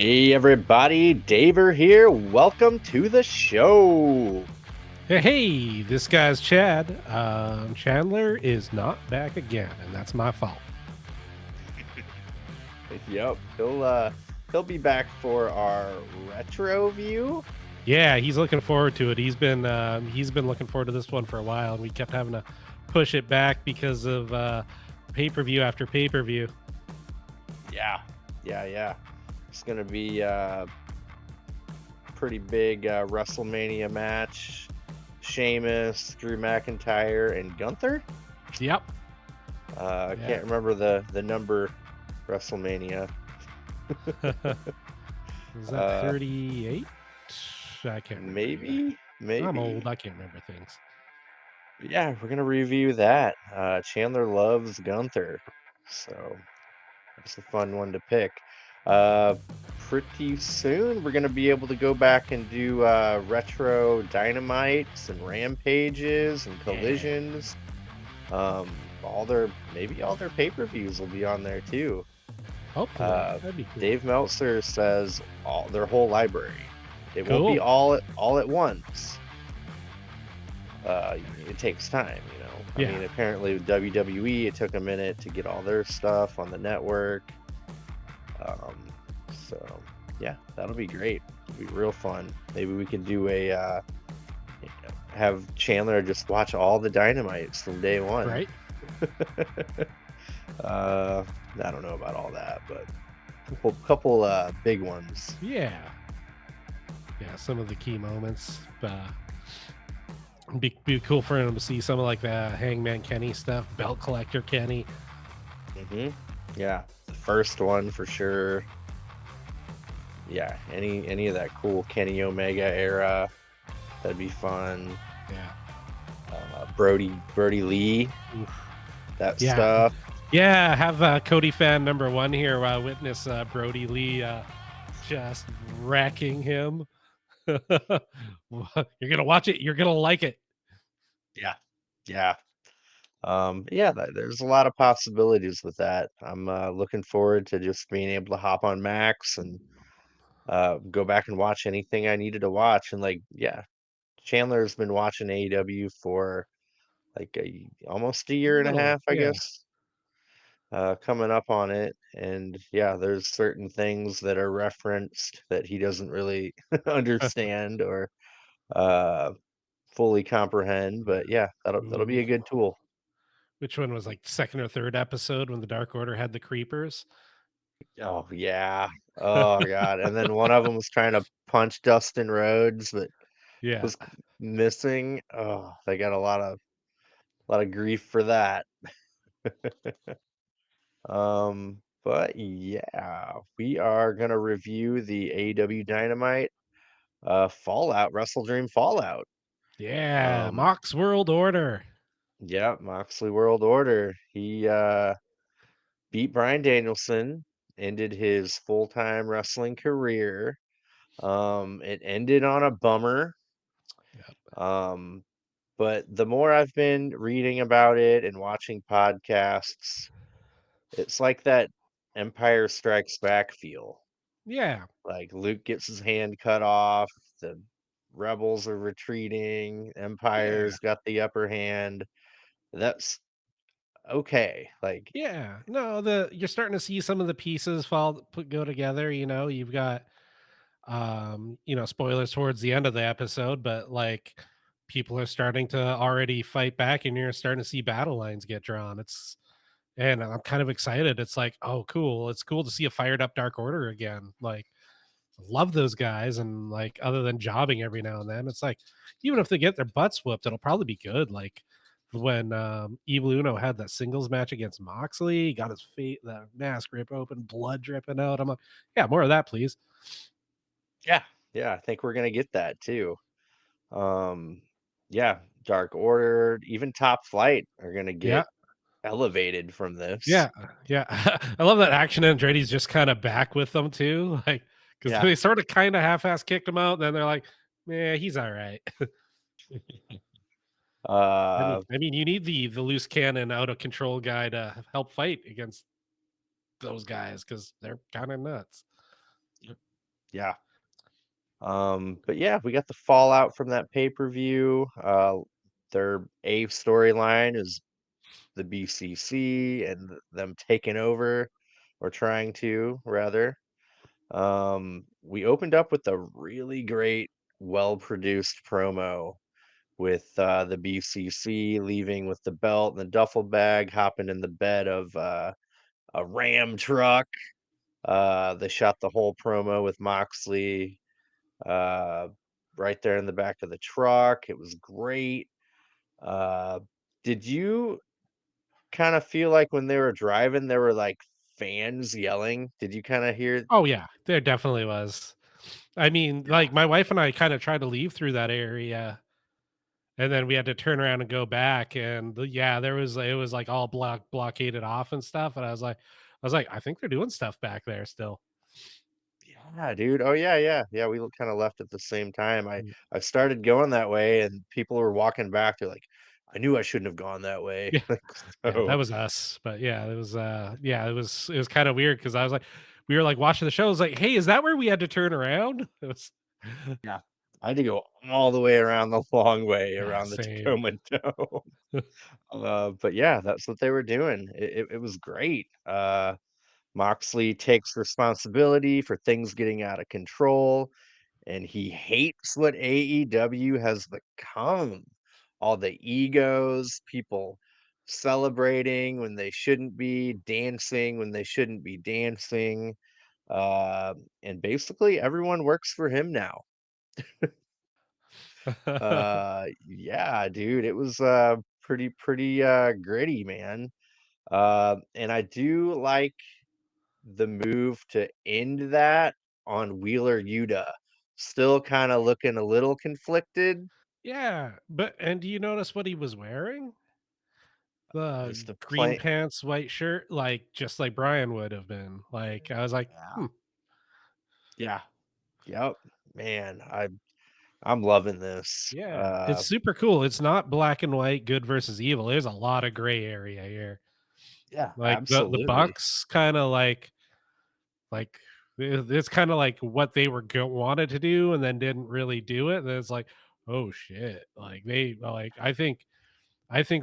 Hey everybody, Daver here. Welcome to the show. Hey, this guy's Chad. Chandler is not back again, and that's my fault. Yep, he'll be back for our retro view. Yeah, he's looking forward to it. He's been looking forward to this one for a while, and we kept having to push it back because of pay-per-view after pay-per-view. Yeah. It's gonna be a pretty big WrestleMania match. Sheamus, Drew McIntyre, and Gunther. Yep. I can't remember the number WrestleMania. Is that Uh, 38? I can't remember. maybe. I'm old. I can't remember things. Yeah, we're gonna review that. Chandler loves Gunther, so it's a fun one to pick. Uh, Pretty soon we're gonna be able to go back and do retro Dynamites and Rampages and Yeah. Collisions. All their pay-per-views will be on there too. Hopefully, Uh, that'd be cool. Dave Meltzer says all their whole library. It won't be Cool. all at once. It takes time, you know. I Yeah. mean, apparently with WWE, it took a minute to get all their stuff on the network. So yeah, that'll be great. It'll be real fun. Maybe we can do have Chandler just watch all the Dynamites from day one. Right. I don't know about all that, but couple big ones. Yeah. Yeah. Some of the key moments. Be cool for him to see some of like the Hangman Kenny stuff, Belt Collector Kenny. hmm Yeah, the first one for sure. Yeah, any of that cool Kenny Omega era, that'd be fun. Yeah. Brody Lee, Oof. that Yeah. stuff. Yeah. Have Cody fan number one here witness Brody Lee just wrecking him. You're going to watch it. You're going to like it. Yeah, yeah, yeah. There's a lot of possibilities with that. I'm looking forward to just being able to hop on Max and go back and watch anything I needed to watch. And like, yeah, Chandler's been watching AEW for like almost a year and a Little. half, I Yeah. guess. Coming up on it, and yeah, there's certain things that are referenced that he doesn't really understand or uh, fully comprehend. But yeah, that'll be Ooh. a good tool. Which one was like second or third episode when the Dark Order had the creepers? Oh yeah. Oh god. And then one of them was trying to punch Dustin Rhodes, but Yeah. was missing. Oh, they got a lot of grief for that. But yeah, we are gonna review the AEW Dynamite Fallout, WrestleDream Fallout. Yeah. Um, Mox World Order. yeah, Moxley World Order. He beat Bryan Danielson, ended his full-time wrestling career. It ended on a bummer. Yep. Um, but the more I've been reading about it and watching podcasts, it's like that Empire Strikes Back feel. Yeah. Like Luke gets his hand cut off, the rebels are retreating, Yeah. Empire's got the upper hand. That's okay. Like, Yeah, no, you're starting to see some of the pieces go together. You've got spoilers towards the end of the episode, but like people are starting to already fight back, and you're starting to see battle lines get drawn. And I'm kind of excited. It's like, oh, cool! It's cool to see a fired up Dark Order again. Like, love those guys, and like other than jobbing every now and then, it's like even if they get their butts whooped, it'll probably be good. Like when Evil Uno had that singles match against Moxley, he got his feet, the mask rip open, blood dripping out. I'm like, yeah, more of that, please. yeah, yeah, I think we're gonna get that too. Um, yeah, Dark Order, even Top Flight are gonna Yeah, get elevated from this. yeah, yeah. I love that Action Andretti's just kind of back with them too, like because Yeah. they sort of kind of half-ass kicked him out, and then they're like, yeah, he's all right. I mean, Uh, I mean, you need the loose cannon, out of control guy to help fight against those guys because they're kind of nuts. Yeah. But yeah, we got the fallout from that pay-per-view. Their A storyline is the BCC and them taking over, or trying to rather. We opened up with a really great, well-produced promo with the BCC leaving with the belt and the duffel bag, hopping in the bed of a Ram truck. They shot the whole promo with Moxley uh, right there in the back of the truck. It was great. Uh, did you kind of feel like when they were driving, there were like fans yelling? Did you kind of hear? Oh, yeah, there definitely was. I mean, Yeah. like, my wife and I kinda tried to leave through that area, and then we had to turn around and go back, and yeah, there was it was, like, all blockaded off and stuff, and I was like, "I think they're doing stuff back there still." Yeah, dude. Oh yeah, yeah, yeah. We kind of left at the same time. Mm. I started going that way, and people were walking back. They're like, "I knew I shouldn't have gone that way." Yeah, Like, yeah, that so was us, but yeah, yeah, it was kinda weird because I was like we were, like, watching the show, I was like, "Hey, is that where we had to turn around?" It was yeah, I had to go all the way around the long way yeah, around the same. Tacoma Dome. But yeah, that's what they were doing. It was great. Moxley takes responsibility for things getting out of control, and he hates what AEW has become. All the egos, people celebrating when they shouldn't be, dancing when they shouldn't be dancing. And basically, everyone works for him now. Yeah, dude, it was pretty gritty, man. And I do like the move to end that on Wheeler Yuta. Still kind of looking a little conflicted. Yeah, but and do you notice what he was wearing? The Just a green plain, pants, white shirt, like, just like Brian would have been. Like, I was like, yeah, "Hmm, yeah, yep, man. I'm loving this. yeah." It's super cool. It's not black and white, good versus evil. There's a lot of gray area here. Yeah, Like, the absolutely. Bucks kinda like, it's kinda like what they were wanted to do and then didn't really do it, and it's like, "Oh, shit." Like, I think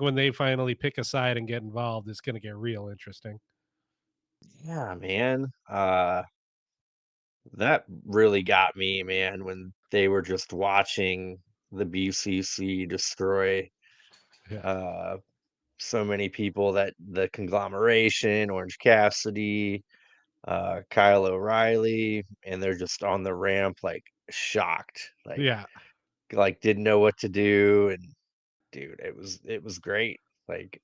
when they finally pick a side and get involved, it's gonna get real interesting. Yeah, man. That really got me, man, when they were just watching the BCC destroy Yeah. uh so many people, that the conglomeration, Orange Cassidy, Kyle O'Reilly, and they're just on the ramp like shocked, Yeah. like didn't know what to do. And dude, it was great. Like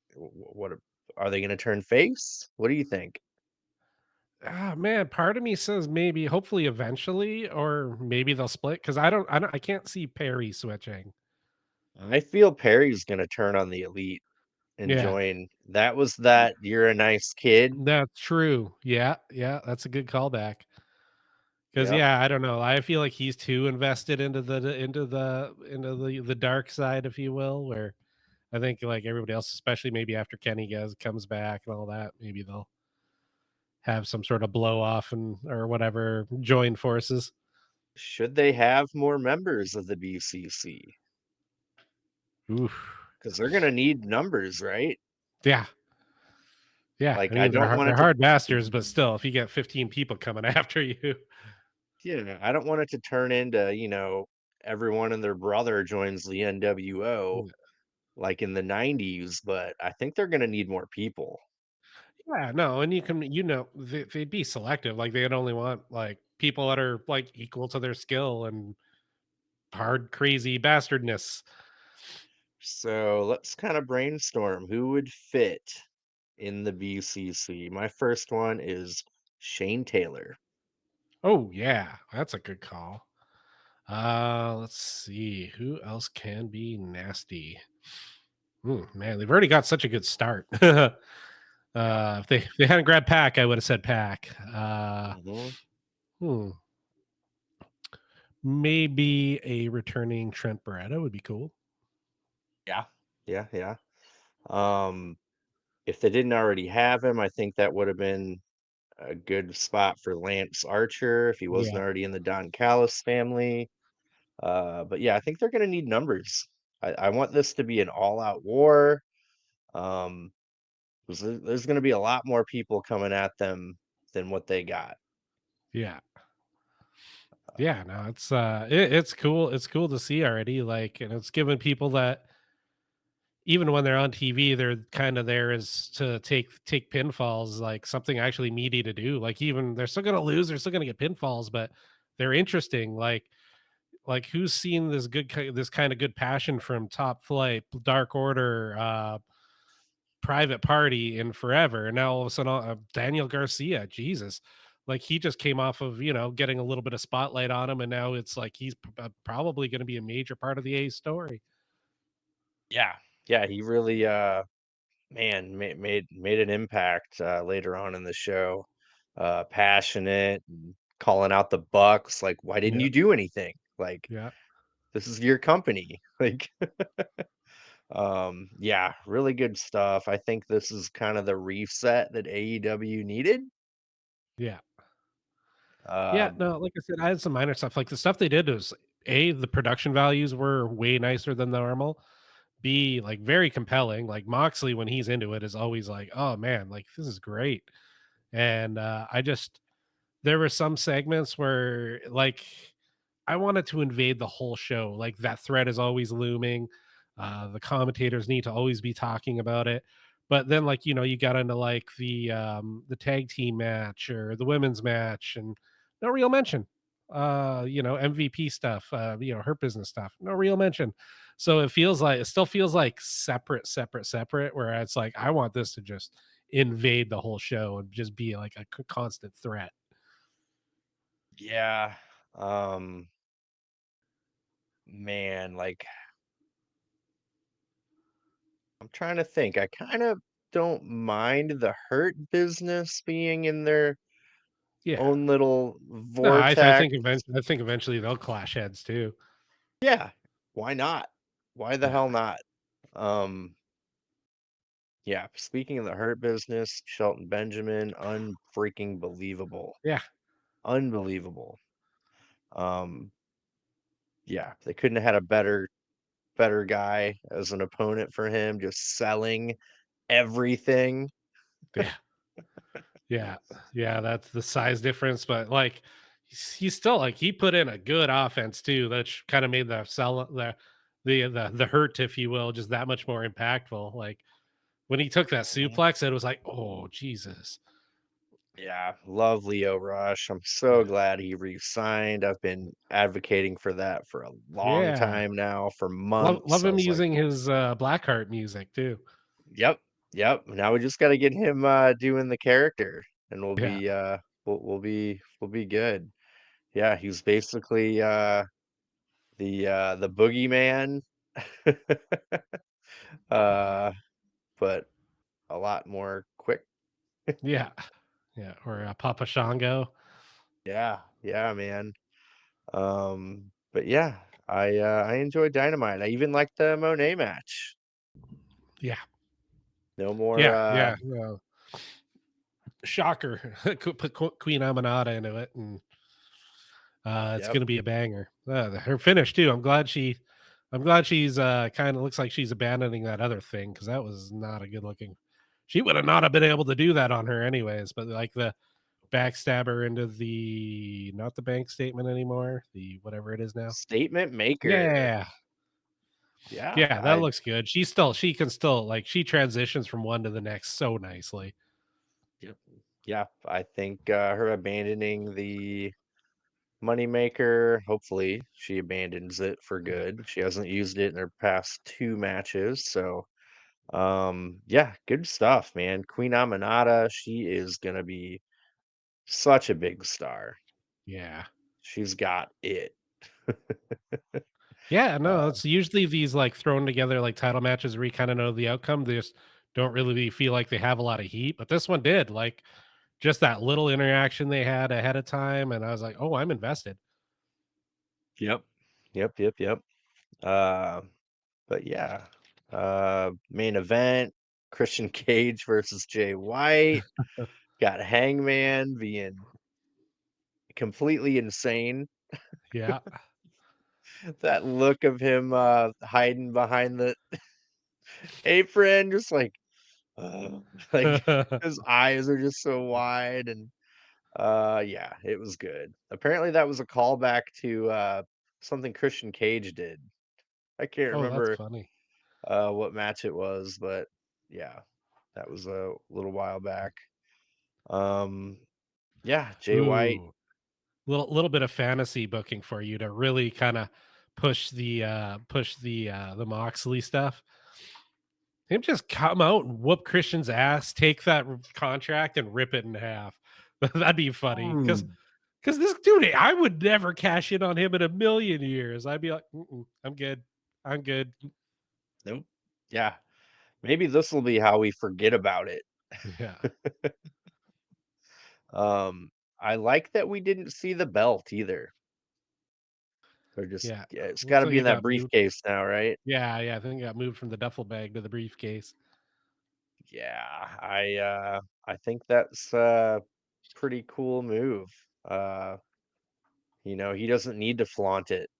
are they gonna turn face? What do you think? Ah, man, part of me says maybe, hopefully, eventually, or maybe they'll split because I can't see Perry switching. I feel Perry's gonna turn on the Elite and Yeah, join. That was that "you're a nice kid." that's true. Yeah, yeah, that's a good callback. Because Yep. yeah, I don't know. I feel like he's too invested into the dark side, if you will. Where I think like everybody else, especially maybe after Kenny goes comes back and all that, maybe they'll have some sort of blow off and or whatever, join forces. Should they have more members of the BCC? Oof. Because they're gonna need numbers, right? Yeah, yeah, I Like, I mean, don't want they're it to hard bastards, but still, if you get 15 people coming after you. Yeah, I don't want it to turn into, everyone and their brother joins the NWO Mm, like in the '90s, but I think they're gonna need more people. yeah, no, and they'd be selective, like, they'd only want, like, people that are, like, equal to their skill and hard, crazy bastardness. So let's kind of brainstorm who would fit in the BCC. My first one is Shane Taylor. Oh, yeah, that's a good call. Let's see, who else can be nasty? Man, they've already got such a good start. Yeah. If they hadn't grabbed Pack, I would have said Pack. Hmm. Hmm, maybe a returning Trent Beretta would be cool. Yeah. Yeah, yeah. Um, if they didn't already have him, I think that would have been a good spot for Lance Archer if he wasn't Yeah, already in the Don Callis family. But yeah, I think they're gonna need numbers. I want this to be an all-out war. Um, 'Cause there's gonna be a lot more people coming at them than what they got. yeah, yeah. No, it's cool. It's cool to see already. Like, and it's giving people that even when they're on TV, they're kind of there is to take pinfalls, like something actually meaty to do. Like even they're still gonna lose, they're still gonna get pinfalls, but they're interesting. Like who's seen this kind of good passion from Top Flight, Dark Order, Private Party in forever, and now all of a sudden Daniel Garcia, Jesus, like he just came off of getting a little bit of spotlight on him, and now it's like he's probably going to be a major part of the A story. Yeah. Yeah, he really, man, made an impact, later on in the show. Passionate and calling out the Bucks, like, "Why didn't Yeah, you do anything?" Like, yeah, "This is your company." Like, yeah, really good stuff. I think this is kind of the reset that AEW needed. yeah. Yeah, Um, no, like I said, I had some minor stuff. Like the stuff they did was A, the production values were way nicer than normal. B, like very compelling. Like Moxley, when he's into it, is always like, oh man, like this is great. And I just there were some segments where like I wanted to invade the whole show. Like that threat is always looming. The commentators need to always be talking about it. But then like, you got into like the tag team match or the women's match and no real mention. MVP stuff, her business stuff. No real mention. So it still feels like separate, where it's like I want this to just invade the whole show and just be like a constant threat. yeah, um, man, like I'm trying to think. I kind of don't mind the Hurt Business being in their Yeah. own little No, I vortex. think eventually they'll clash heads too. Yeah, why not? Why the Yeah. hell not? Um, yeah, speaking of the Hurt Business, Shelton Benjamin, unfreaking believable. Yeah. Unbelievable. Um, yeah, they couldn't have had a better guy as an opponent for him, just selling everything. Yeah. Yeah. Yeah, that's the size difference, but, like, he's still like, he put in a good offense too, that kinda made the sell the hurt, if you will, just that much more impactful. Like, when he took that Mhm. suplex, it was like, "Oh, Jesus." Yeah, love Leo Rush. I'm so Yeah. glad he re-signed. I've been advocating for that for a long Yeah. time now, for Love months. I him was like, using his, Blackheart music too. "Yep, yep." Now we just got to get him doing the character, and Yeah. we'll be good. Yeah, he's basically the boogeyman, uh, but a lot more quick. Yeah. Yeah, or, Papa Shango. Yeah, yeah, man. But yeah, I enjoyed Dynamite. I even liked the Monet match. Yeah. No more Yeah, yeah, shocker. Put Queen Amanada into it, and it's yep. gonna be a banger. Her finish too. I'm glad she's kind of looks like she's abandoning that other thing because that was not a good looking. She would have not have been able to do that on her anyways. But like the backstabber into the not the bank statement anymore, the whatever it is now. Statement maker. Yeah, Yeah, yeah, that I looks good. She can still like she transitions from one to the next so nicely. yep. Yeah, I think her abandoning the moneymaker, hopefully she abandons it for good. She hasn't used it in her past two matches, so yeah, good stuff, man. Queen Aminata, she is gonna be such a big star. Yeah. She's got it. Yeah, no, Uh, it's usually these like thrown together like title matches where you kind of know the outcome. They just don't really feel like they have a lot of heat, but this one did. Like just that little interaction they had ahead of time, and I was like, oh, I'm invested. yep. Yep. Uh, but yeah, main event, Christian Cage versus Jay White. got Hangman being completely insane. Yeah. That look of him, hiding behind the apron, just like, uh, like, his eyes are just so wide and, yeah, it was good. Apparently, that was a callback to, something Christian Cage did. I can't Oh, that's remember, funny. what match it was, but yeah, that was a little while back. Um, yeah, Jay White. Ooh, little bit of fantasy booking for you to really kinda push the Moxley stuff. Him just come out and whoop Christian's ass, take that contract and rip it in half. That'd be funny because Mm, this dude, I would never cash in on him in a million years. I'd be like, "Mm-mm, I'm good. I'm good." nope. Yeah, maybe this will be how we forget about it. Yeah. I like that we didn't see the belt either. Or just Yeah. yeah, it's Looks gotta like be in it that got moved. briefcase now, right? Yeah, yeah, I think it got moved from the duffel bag to the briefcase. Yeah, I think that's a pretty cool move. Uh, he doesn't need to flaunt it.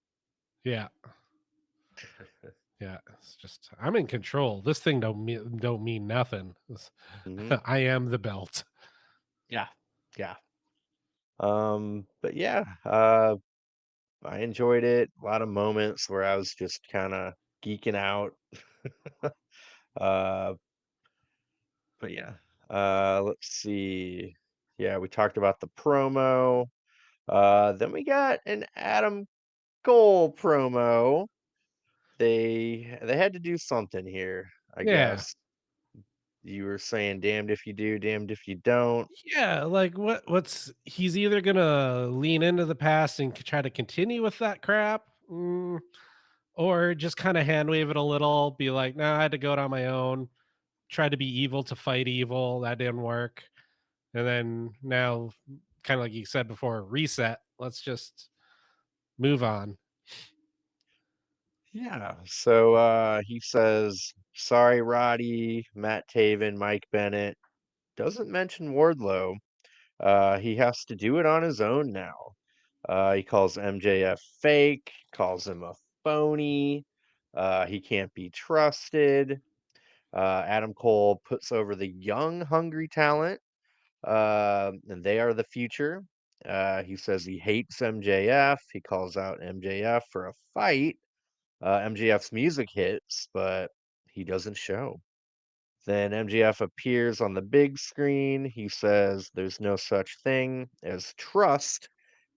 Yeah. Yeah, it's just I'm in control. This thing don't mean nothing. Mhm. I am the belt. Yeah. Yeah. But yeah, I enjoyed it. A lot of moments where I was just kinda geeking out. Uh, but yeah. Let's see. Yeah, we talked about the promo. Then we got an Adam Cole promo. They had to do something here, I Yeah. guess. You were saying damned if you do, damned if you don't. Yeah, like what's he's either gonna lean into the past and try to continue with that crap, or just kind of hand wave it a little, be like, nah, I had to go it on my own, try to be evil to fight evil, that didn't work. And then now, kind of like you said before, reset. Let's just move on. Yeah. So he says, sorry, Roddy, Matt Taven, Mike Bennett. Doesn't mention Wardlow. He has to do it on his own now. He calls MJF fake, calls him a phony. He can't be trusted. Adam Cole puts over the young, hungry talent, and they are the future. He says he hates MJF. He calls out MJF for a fight. MJF's music hits, but he doesn't show. Then MJF appears on the big screen. He says there's no such thing as trust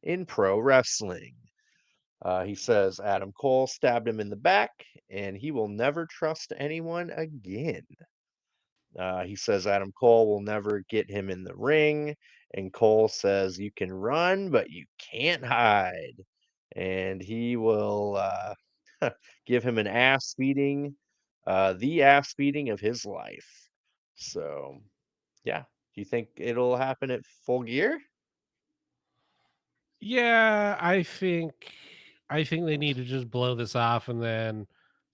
in pro wrestling. He says Adam Cole stabbed him in the back and he will never trust anyone again. He says Adam Cole will never get him in the ring. And Cole says, you can run, but you can't hide. And he will give him an ass beating, the ass beating of his life. So, yeah. Do you think it'll happen at Full Gear? Yeah, I think they need to just blow this off and then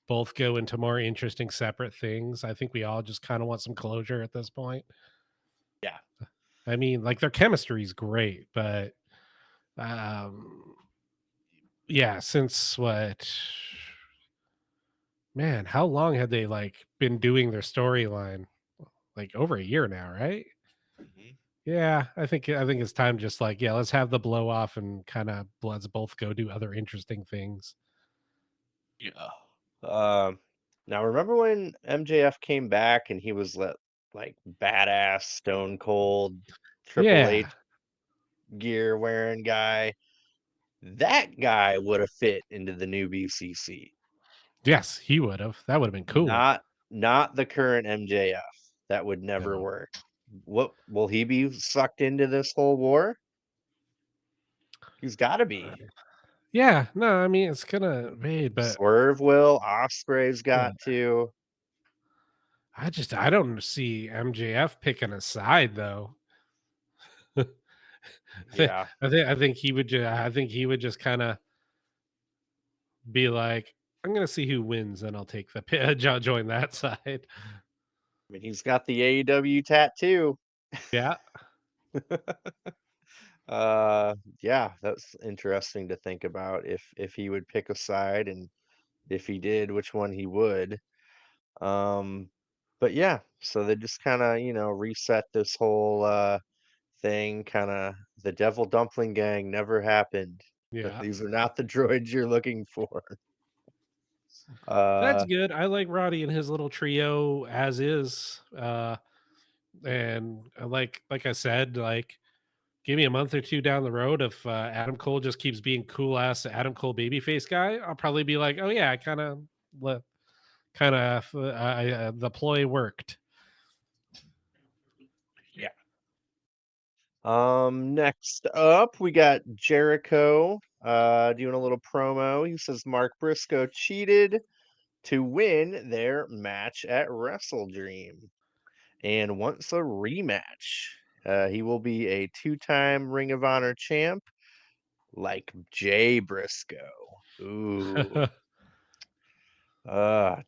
both go into more interesting separate things. I think we all just kind of want some closure at this point. Yeah. I mean, like their chemistry is great, but um yeah, since what, man, how long had they like been doing their storyline? Like over a year now, right? Mhm. Yeah, I think it's time just like, yeah, let's have the blow off and kind of let's both go do other interesting things. Yeah. Um, Now remember when MJF came back and he was like badass, stone cold, Triple Yeah. H gear wearing guy? That guy would have fit into the new BCC. Yes, he would have. That would have been cool. Not the current MJF. That would never No. work. What will he be sucked into this whole war? He's got to be. Yeah, no, I mean, it's gonna be, but Swerve will. Osprey's yeah, got to. I don't see MJF picking a side though. Yeah. I think he would just kind of be like, I'm gonna see who wins, and I'll take the join that side. I mean, he's got the AEW tattoo. Yeah. Uh, yeah, that's interesting to think about if he would pick a side, and if he did, which one he would. Um, but yeah, so they just kind of, reset this whole thing, kind of the Devil Dumpling Gang never happened. Yeah. These are not the droids you're looking for. That's Uh, good. I like Roddy and his little trio as is. And like I said, like give me a month or two down the road if Adam Cole just keeps being cool ass Adam Cole babyface guy, I'll probably be like, oh yeah, I the ploy worked. yeah. Next up, we got Jericho doing a little promo. He says Mark Briscoe cheated to win their match at WrestleDream and wants a rematch. He will be a two-time Ring of Honor champ like Jay Briscoe. Ooh,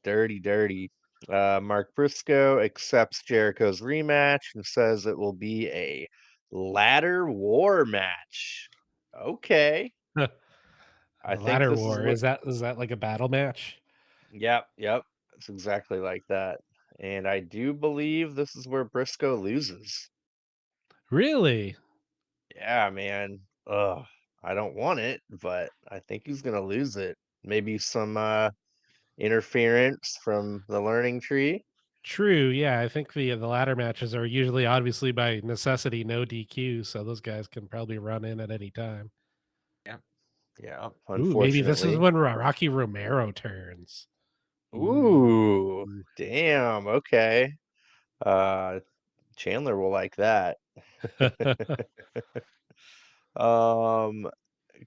dirty, dirty. Mark Briscoe accepts Jericho's rematch and says it will be a ladder war match. Okay. I think Ladder this is War what, is that like a battle match? yep, yep. It's exactly like that. And I do believe this is where Briscoe loses. Really? Yeah, man. Ugh. I don't want it, but I think he's gonna lose it. Maybe some interference from the learning tree. True. Yeah, I think the ladder matches are usually obviously by necessity no DQ, so those guys can probably run in at any time. Yeah. Yeah, Ooh, maybe this is unfortunately. when Rocky Romero turns. Ooh. Ooh, damn. Okay. Uh, Chandler will like that. Um,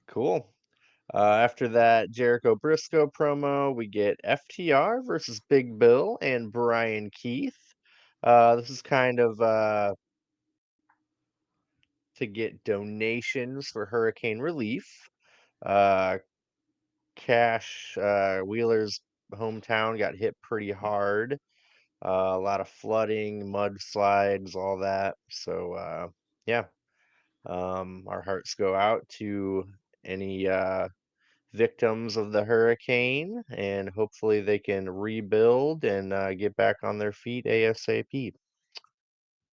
cool. After that Jericho Briscoe promo, we get FTR versus Big Bill and Brian Keith. This is kind of to get donations for hurricane relief. Uh, Cash Wheeler's hometown got hit pretty hard. A lot of flooding, mudslides, all that. So yeah, our hearts go out to any victims of the hurricane, and hopefully they can rebuild and get back on their feet ASAP.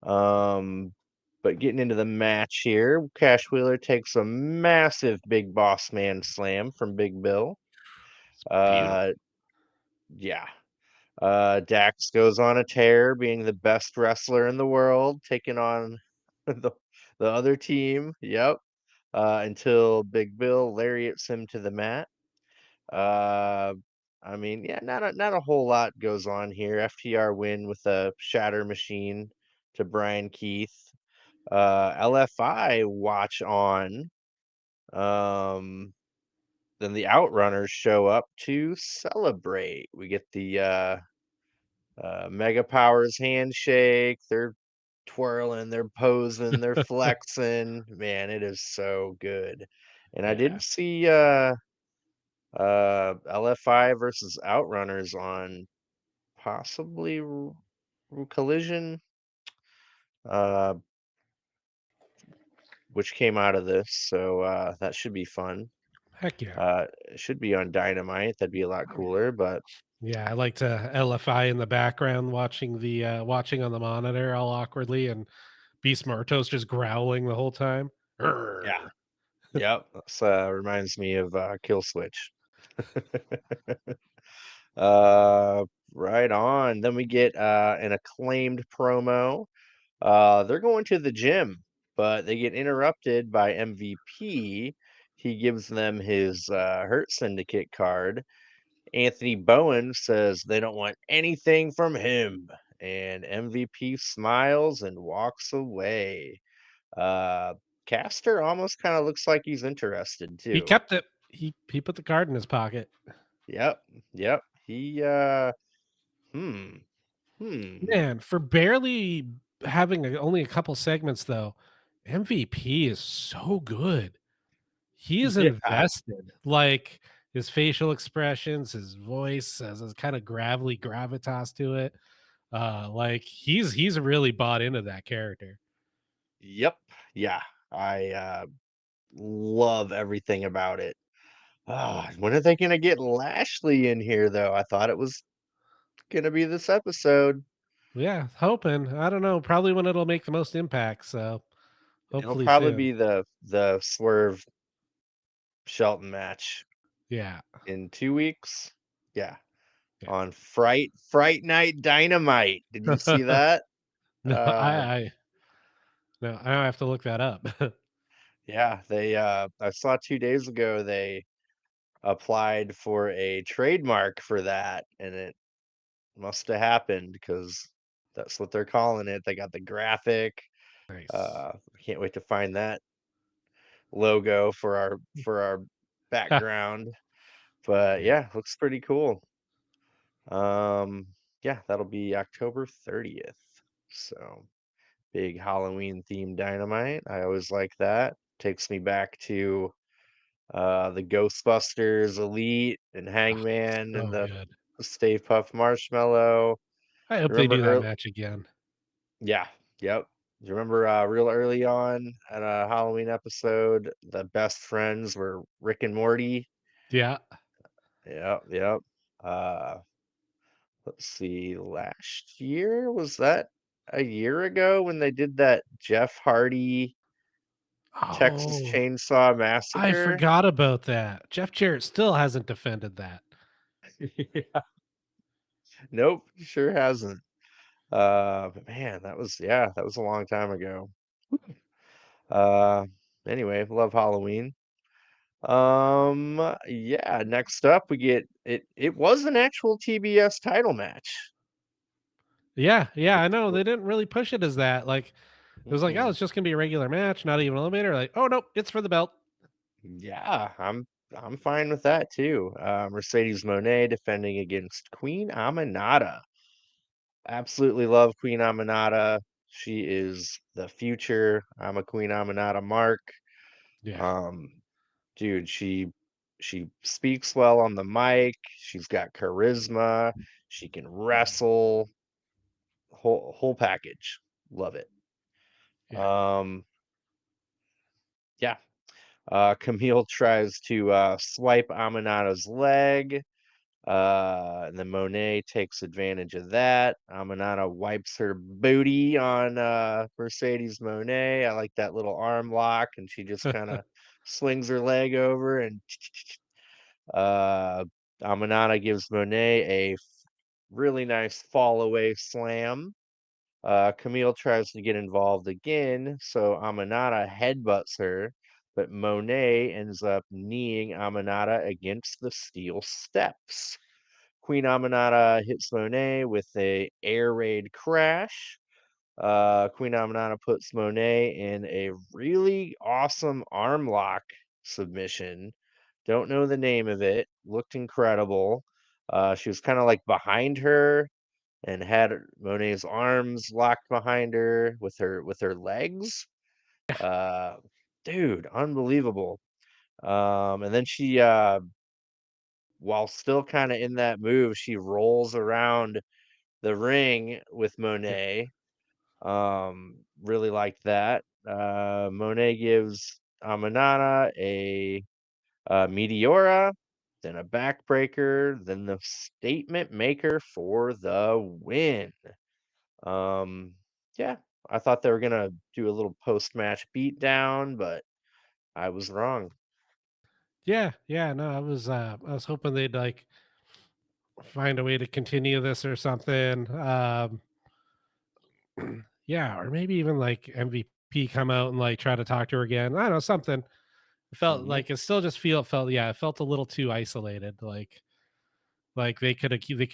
Um, but getting into the match here, Cash Wheeler takes a massive big boss man slam from Big Bill. It's beautiful. Uh, yeah. Dax goes on a tear, being the best wrestler in the world, taking on the the other team. Yep. Until Big Bill lariats him to the mat. Uh, I mean, yeah, not a whole lot goes on here. FTR win with a shatter machine to Brian Keith. LFI watch on. Um, then the Outrunners show up to celebrate. We get the Mega Powers handshake. They're twirling, they're posing, they're flexing. Man, it is so good. And I Yeah. did see LFI versus Outrunners on possibly Collision, uh, which came out of this. So that should be fun. Heck yeah. It should be on Dynamite. That'd be a lot cooler. But Yeah, I like to LFI in the background watching watching on the monitor all awkwardly and Beast Martos just growling the whole time. yeah, Urgh. yep. This reminds me of Kill Switch. Uh, right on. Then we get an acclaimed promo. They're going to the gym, but they get interrupted by MVP. He gives them his Hurt Syndicate card. Anthony Bowen says they don't want anything from him, and MVP smiles and walks away. Uh, Caster almost kind of looks like he's interested He too. kept it. He put the card in his pocket. Yep, yep. He hmm, hmm. Man, for barely having only a couple segments though, MVP is so good. He is Yeah, invested. Like his facial expressions, his voice has a kind of gravelly gravitas to it. Like he's really bought into that character. Yep. Yeah. I love everything about it. When are they gonna get Lashley in here though? I thought it was gonna be this episode. Yeah, hoping. I don't know, probably when it'll make the most impact, so It'll hopefully probably soon. be the Swerve Shelton match Yeah, in 2 weeks. Yeah. yeah. On Fright Night Dynamite. Did you see that? No, Uh no, I have to look that up. yeah, they I saw 2 days ago they applied for a trademark for that and it must have happened because that's what they're calling it. They got the graphic. Nice. I can't wait to find that logo for our background. But Yeah. yeah, looks pretty cool. Um, yeah, that'll be October 30th. So big Halloween themed dynamite. I always like that. Takes me back to the Ghostbusters Elite and Oh, Hangman and so the good. Stay Puft Marshmallow. I hope they Remember do that early match again. Yeah, yep. Do you remember real early on at a Halloween episode, the best friends were Rick and Morty? Yeah. Yep, yep. Uh let's see, last year was that a year ago when they did that Jeff Hardy Texas Oh, Chainsaw I Massacre? forgot about that. Jeff Jarrett still hasn't defended that. Yeah. Nope, sure hasn't. But man, that was a long time ago. Uh anyway, love Halloween. Yeah, next up we get it was an actual TBS title match. Yeah, yeah, I Which know, they didn't really push it as that, like, it was like, "Oh, mm-mm. it's just gonna be a regular match, not even eliminator," like, "Oh, nope, it's for the belt." Yeah, I'm fine with that too. Mercedes Moné defending against Queen Aminata. Absolutely love Queen Aminata. She is the future. I'm a Queen Aminata mark. Yeah, Um, dude, she speaks well on the mic. She's got charisma. She can wrestle. Whole package. Love it. yeah. Um, yeah. Camille tries to swipe Aminata's leg. And then Monet takes advantage of that. Aminata wipes her booty on Mercedes Monet. I like that little arm lock, and she just kind of swings her leg over and Aminata gives Monet a really nice fall away slam. Camille tries to get involved again, so Aminata headbutts her, but Monet ends up kneeing Aminata against the steel steps. Queen Aminata hits Monet with a air raid crash. Queen Aminata puts Monet in a really awesome arm lock submission. Don't know the name of it. Looked incredible. She was kind of like behind her and had Monet's arms locked behind her with her legs. Uh, dude, unbelievable. And then she while still kind of in that move, she rolls around the ring with Yeah. Monet. Really liked that. Monet gives Amanata a Meteora, then a backbreaker, then the statement maker for the win. Um, yeah, I thought they were gonna do a little post-match beatdown, but I was wrong. Yeah, yeah, no, I was hoping they'd, like, find a way to continue this or something, yeah, or maybe even, like, MVP come out and, like, try to talk to her again, I don't know, something. It felt Yep. like it still just felt yeah, it felt a little too isolated, like, they could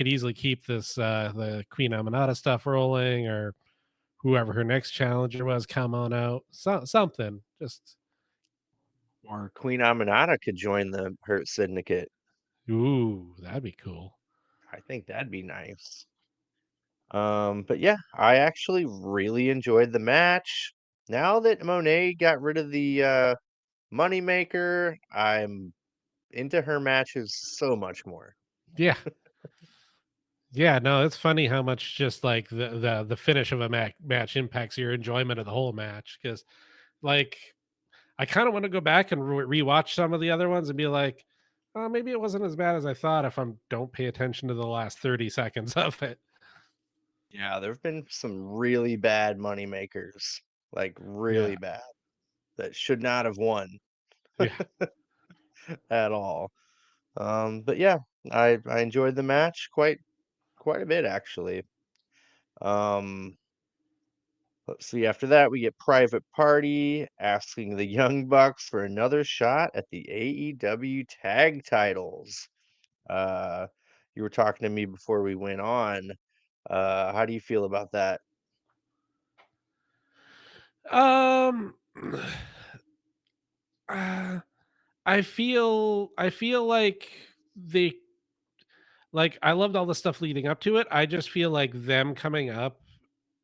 easily keep this, the Queen Aminata stuff rolling or whoever her next challenger was come on out, something, just Or Queen Aminata could join the Hurt Syndicate. ooh, that'd be cool. I think that'd be nice. But yeah, I actually really enjoyed the match. Now that Monet got rid of the moneymaker, I'm into her matches so much more. Yeah. Yeah, no, it's funny how much just like the finish of a match impacts your enjoyment of the whole match. Because like I kind of want to go back and rewatch some of the other ones and be like, oh, maybe it wasn't as bad as I thought if I don't pay attention to the last 30 seconds of it. Yeah, there have been some really bad money makers, like Yeah, really bad, that should not have won yeah. at all. But yeah, I enjoyed the match quite a bit actually. Um, let's see. After that, we get Private Party asking the Young Bucks for another shot at the AEW tag titles. Uh, you were talking to me before we went on. How do you feel about that? Um, uh, I feel like they like I loved all the stuff leading up to it. I just feel like them coming up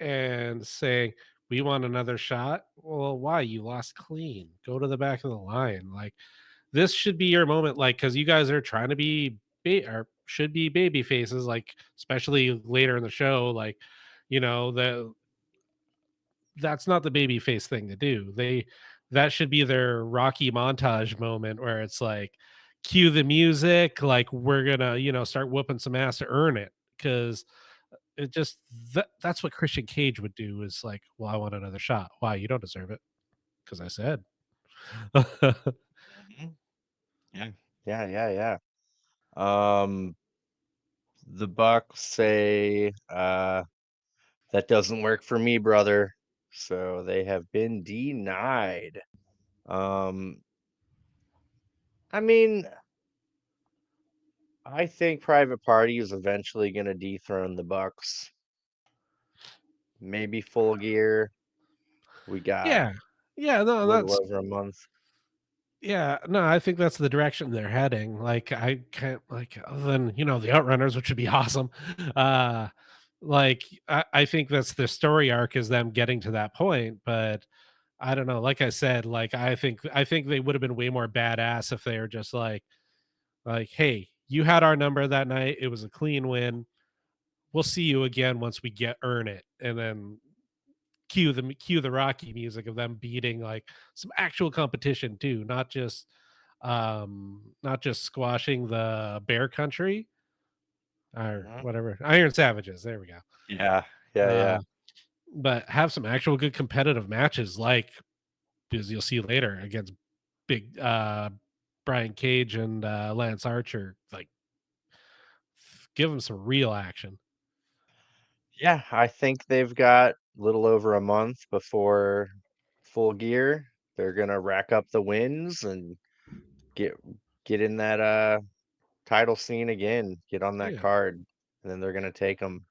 and saying, "We want another shot." Well, why? You lost clean. Go to the back of the line. Like this should be your moment, like because you guys are trying to be or should be baby faces, like especially later in the show. Like, the that's not the baby face thing to do. That should be their Rocky montage moment where it's like, cue the music, like we're gonna, start whooping some ass to earn it. Because it just that's what Christian Cage would do is like, well, I want another shot. Why? You don't deserve it. Because I said. Mhm. Yeah, yeah. The Bucks say, "That doesn't work for me, brother." So they have been denied. Um, I mean, I think Private Party is eventually gonna dethrone the Bucks. Maybe Full Gear. We got Yeah. Yeah, a no, little that's over a month. yeah, no, I think that's the direction they're heading. Like, I can't like other than, the Outrunners, which would be awesome. Uh, like, I think that's the story arc is them getting to that point, but I don't know. Like I said, like I think they would have been way more badass if they were just like, hey, you had our number that night. It was a clean win. We'll see you again once we get earn it. And then cue the Rocky music of them beating like some actual competition too, not just squashing the Bear Country or Mhm. whatever Iron Savages. There we go. Yeah, yeah. Uh, but have some actual good competitive matches, like as you'll see later against big Brian Cage and Lance Archer. Like, give them some real action. Yeah, I think they've got a little over a month before Full Gear. They're gonna rack up the wins and get get in that title scene again, get on Oh that yeah, card, and then they're gonna take them.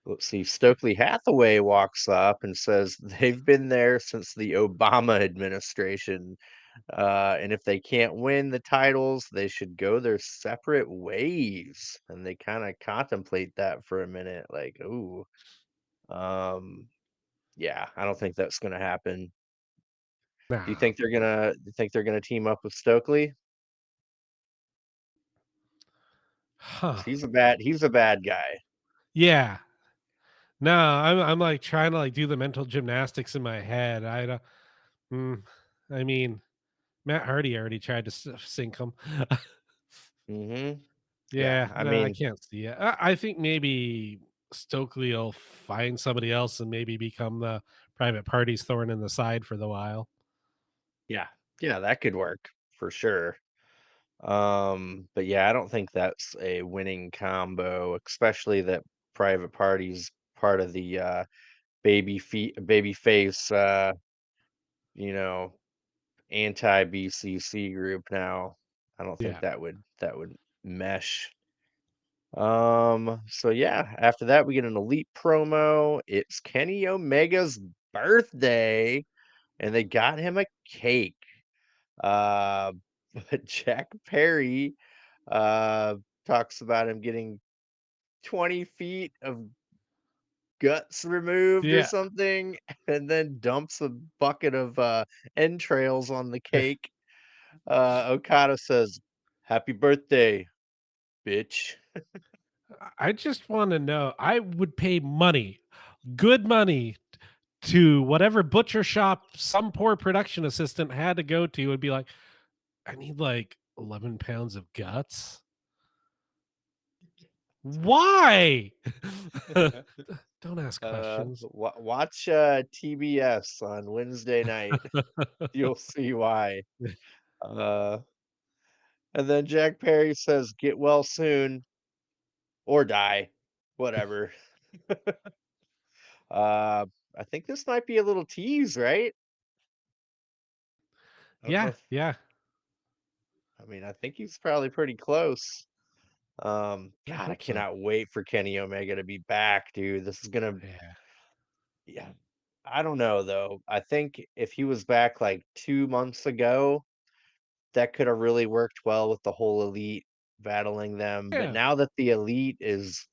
Let's see. Stokely Hathaway walks up and says they've been there since the Obama administration, and if they can't win the titles, they should go their separate ways. And they kind of contemplate that for a minute, like, ooh, um, yeah, I don't think that's gonna happen. Do you nah, think they're gonna team up with Stokely? huh? 'Cause he's a bad guy. Yeah, no, I'm like trying to like do the mental gymnastics in my head. I don't. Mm, I mean, Matt Hardy already tried to sink him. Hmm. Yeah, Yeah, I no, I mean, can't see it. I think maybe Stokely will find somebody else and maybe become the private party's thorn in the side for the while. yeah, yeah, that could work for sure. But yeah, I don't think that's a winning combo, especially that Private Party's part of the baby face you know, anti BCC group now. I don't think Yeah, that would mesh. So yeah, after that we get an elite promo. It's Kenny Omega's birthday, and they got him a cake. Uh, but Jack Perry uh talks about him getting 20 feet of guts removed or yeah, something, and then dumps a bucket of entrails on the cake. Okada says, "Happy birthday, bitch." I just wanna know, I would pay money, good money, to whatever butcher shop some poor production assistant had to go to and be like, "I need, like, 11 pounds of guts." Why? Don't ask questions. Watch TBS on Wednesday night. You'll see why. Uh, and then Jack Perry says, "Get well soon or die, whatever." Uh, I think this might be a little tease, right? I don't know Yeah, if yeah, I mean, I think he's probably pretty close. I God, I hope so. cannot wait for Kenny Omega to be back, dude. This is gonna, Yeah. yeah. I don't know though. I think if he was back like 2 months ago, that could have really worked well with the whole elite battling them. But Yeah. now that the elite is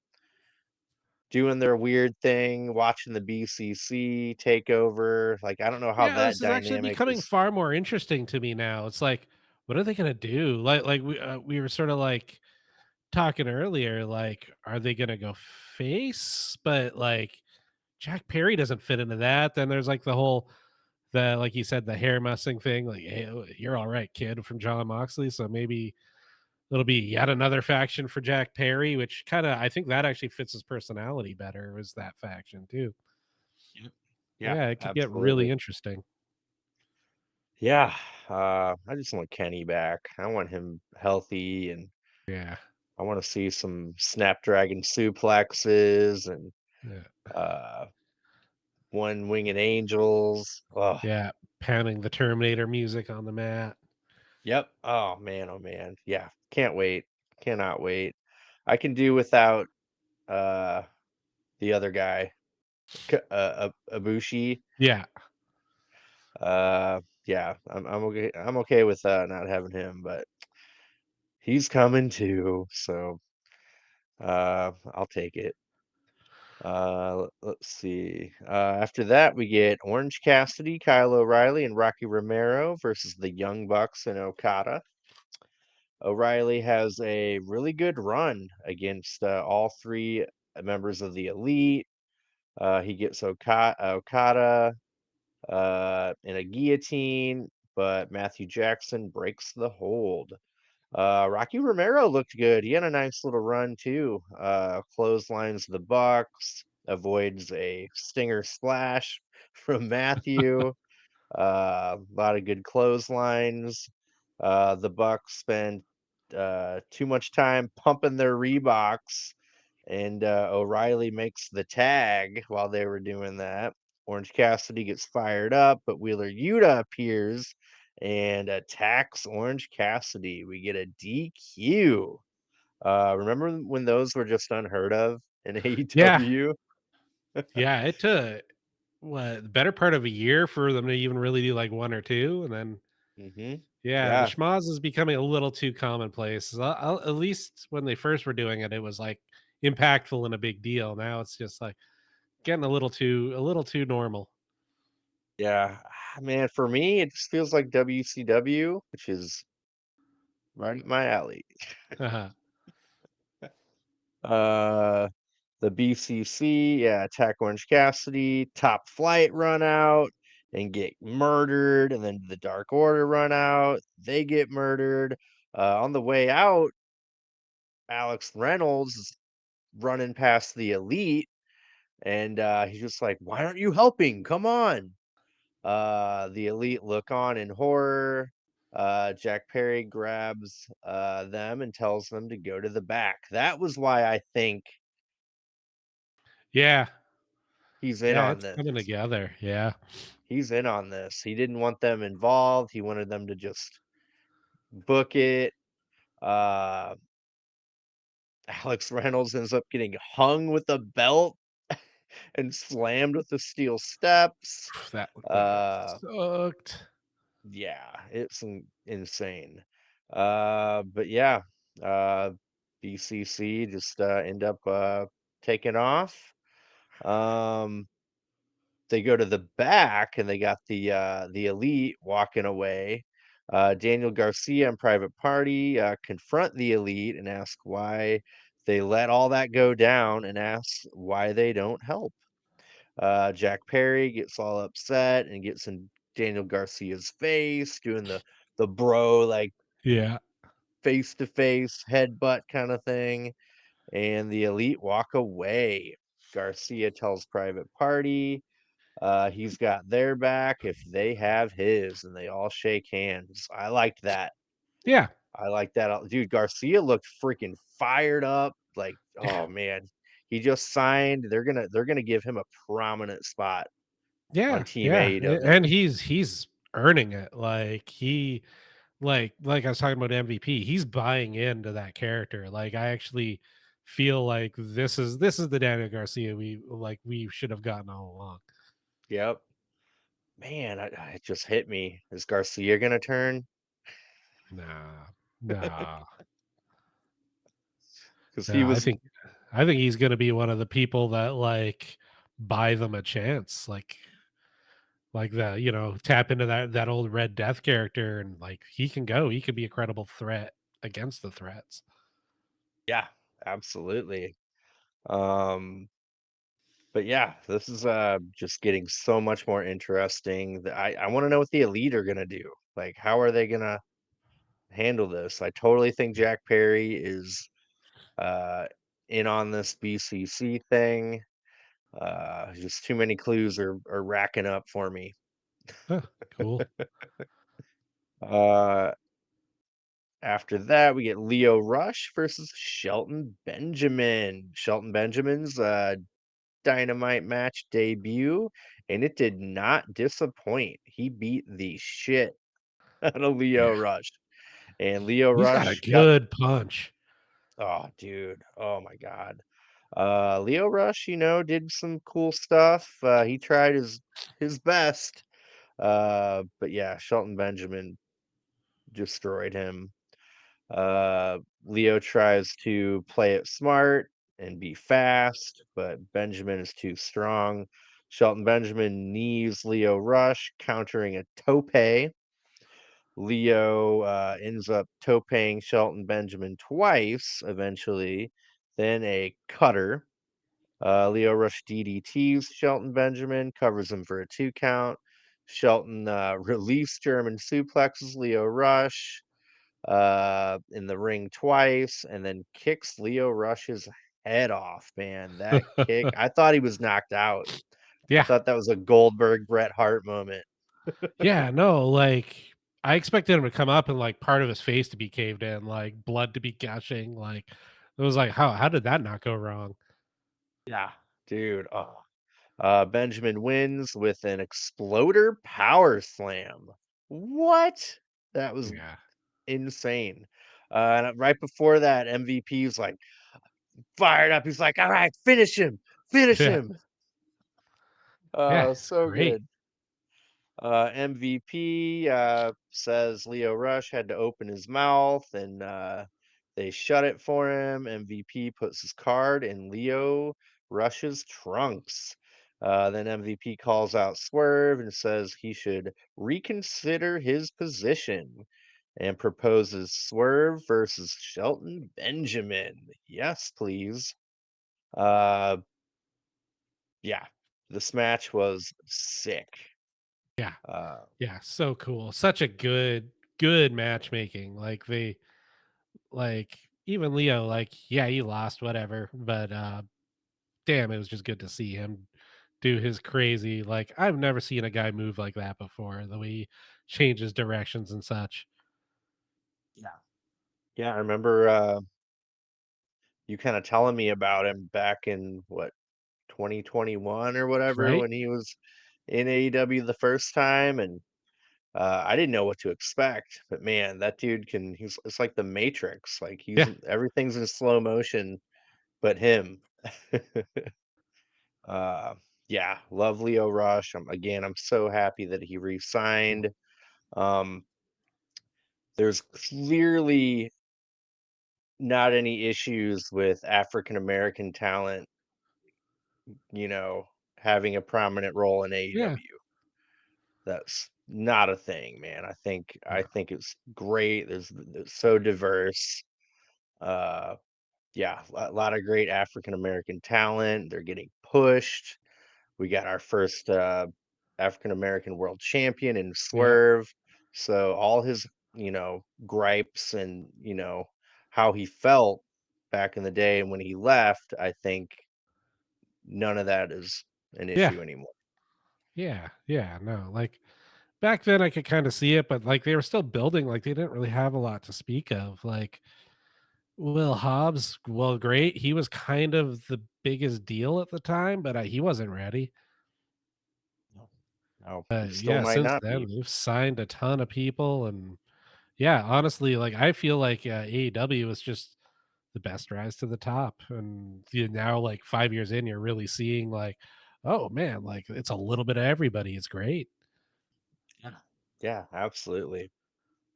doing their weird thing, watching the BCC take over, like I don't know how Yeah, that this is actually dynamic becoming is. far more interesting to me now. It's like, what are they gonna do? Like we were sorta, like, talking earlier, like, are they gonna go face? But, like, Jack Perry doesn't fit into that. Then there's, like, the like you said, the hair messing thing, like, "Hey, you're alright, kid," from John Moxley, so maybe it'll be yet another faction for Jack Perry, which kinda I think that actually fits his personality better, was that faction too. Yep. Yeah, Yeah, it could get really absolutely. interesting. Yeah, I just want Kenny back. I want him healthy, and Yeah, I want to see some Snapdragon suplexes and yeah, uh, one winged angels. Oh, yeah, pounding the Terminator music on the mat. yep. Oh man, oh man. Yeah, can't wait. Cannot wait. I can do without uh the other guy, Ibushi. Yeah, Yeah, I'm okay. I'm okay with not having him, but he's coming too. So I'll take it. Let's see. After that, we get Orange Cassidy, Kyle O'Reilly, and Rocky Romero versus the Young Bucks and Okada. O'Reilly has a really good run against all three members of the Elite. He gets Okada in a guillotine, but Matthew Jackson breaks the hold. Rocky Romero looked good. He had a nice little run too. Clotheslines the Bucks, avoids a stinger splash from Matthew. A lot of good clotheslines. The Bucks spend too much time pumping their Reeboks, and O'Reilly makes the tag while they were doing that. Orange Cassidy gets fired up, but Wheeler Yuta appears and attacks Orange Cassidy. We get a DQ. Remember when those were just unheard of in yeah, AEW? yeah, it took, what, the better part of a year for them to even really do, like, 1 or 2, and then Hmm. yeah, the Yeah, schmoz is becoming a little too commonplace. At least when they first were doing it, it was, like, impactful and a big deal. Now it's just, like, getting a little too normal. yeah. Man, for me, it just feels like WCW, which is right up my alley. Uh-huh. Uh, the BCC, yeah, attack Orange Cassidy, Top Flight run out and get murdered, and then the Dark Order run out, they get murdered. On the way out, Alex Reynolds is running past the Elite, and he's just like, "Why aren't you helping? Come on!" The Elite look on in horror. Jack Perry grabs them and tells them to go to the back. That was why I think Yeah. he's in Yeah, on it's this. coming together. Yeah. He's in on this. He didn't want them involved. He wanted them to just book it. Uh, Alex Reynolds ends up getting hung with a belt and slammed with the steel steps. That looked like it Uh, sucked. yeah, it's insane. But yeah, uh, BCC just end up taking off. Um, they go to the back and they got the Elite walking away. Daniel Garcia and Private Party confront the Elite and ask why they let all that go down and ask why they don't help. Jack Perry gets all upset and gets in Daniel Garcia's face, doing the bro like Yeah. face to face headbutt kind of thing, and the elite walk away. Garcia tells Private Party he's got their back if they have his, and they all shake hands. I liked that. Yeah. I like that. Dude, Garcia looked freaking fired up. Like, Yeah. oh man, he just signed. They're gonna give him a prominent spot on Yeah. Team Yeah. AEW. And he's earning it. Like like I was talking about MVP, he's buying into that character. Like I actually feel like this is the Daniel Garcia we should have gotten all along. Yep. Man, it just hit me. Is Garcia gonna turn? Nah. Nah. Because he Yeah, was, I think he's gonna be one of the people that like buy them a chance. Like the, tap into that old Red Death character and like he can go. He could be a credible threat against the threats. yeah, absolutely. Um, but yeah, this is just getting so much more interesting. I want to know what the elite are gonna do. Like, how are they gonna handle this? I totally think Jack Perry is uh in on this BCC thing. Just too many clues are racking up for me. Huh, cool. Uh, After that, we get Leo Rush versus Shelton Benjamin. Shelton Benjamin's Dynamite match debut, and it did not disappoint. He beat the shit out of Leo Yeah. Rush. And Leo He's got a Rush got, good punch. oh dude, oh my god. Leo Rush, did some cool stuff. He tried his best. But yeah, Shelton Benjamin destroyed him. Leo tries to play it smart and be fast, but Benjamin is too strong. Shelton Benjamin knees Leo Rush, countering a tope. Leo ends up toping Shelton Benjamin twice eventually, then a cutter. Leo Rush DDTs Shelton Benjamin, covers him for a 2 count. Shelton released German suplexes Leo Rush in the ring twice and then kicks Leo Rush's head off, man. That kick, I thought he was knocked out. I Yeah. thought that was a Goldberg Bret Hart moment. Yeah, no, like I expected him to come up and like part of his face to be caved in, like blood to be gushing. Like it was like, how did that not go wrong? Yeah, dude. Oh. Benjamin wins with an exploder power slam. What? That was Yeah. insane. And right before that, MVP's like fired up. He's like, "All right, finish Yeah. him." Yeah. It's So great. good. MVP says Leo Rush had to open his mouth, and they shut it for him. MVP puts his card in Leo Rush's trunks. Then MVP calls out Swerve and says he should reconsider his position and proposes Swerve versus Shelton Benjamin. Yes, please. Uh, yeah, this match was sick. Yeah. Uh, Yeah. So cool. Such a good matchmaking. Like like even Leo, like, yeah, he lost, whatever. But damn, it was just good to see him do his crazy, like I've never seen a guy move like that before, the way he changes directions and such. yeah. Yeah, I remember, you kinda telling me about him back in, what, 2021 or whatever Right? when he was in AEW the first time, and, I didn't know what to expect, but man, that dude it's like the Matrix, like, Yeah. everything's in slow motion but him. Uh, yeah, love Leo Rush, I'm so happy that he re-signed. Um, there's clearly not any issues with African American talent, you know, having a prominent role in Yeah. AEW. That's not a thing, man. I No. think it's great. It's so diverse. Yeah, a lot of great African American talent. They're getting pushed. We got our first African American world champion in Yep. Swerve. So all his, gripes and, how he felt back in the day and when he left, I think none of that is an Yeah. issue anymore. Yeah. Yeah. No, like back then I could kind of see it, but like they were still building, like they didn't really have a lot to speak of. Like Will Hobbs, well, great. He was kind of the biggest deal at the time, but he wasn't ready. No, no, he still Yeah, might since not then be. they've signed a ton of people, and yeah, honestly, like I feel like AEW is just the best rise to the top, and now like 5 years in, you're really seeing like, oh man, like it's a little bit of everybody. It's great. Yeah. Yeah, absolutely.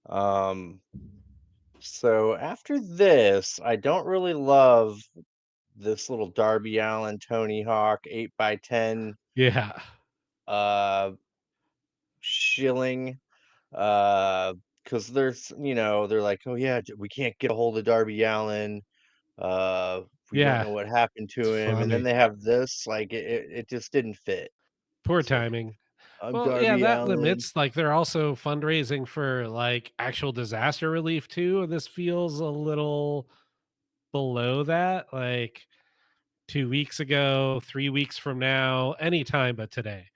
Um, so after this, I don't really love this little Darby Allen, Tony Hawk 8x10 Yeah, uh shilling. Because they're like, oh yeah, we can't get a hold of Darby Allen. We don't yeah, know what happened it's to him. And then funny. they have this, like it just didn't fit. Poor It's like, timing. I'm Well, yeah, Darby that Allen. limits like they're also fundraising for like actual disaster relief too, and this feels a little below that. Like 2 weeks ago, 3 weeks from now, anytime but today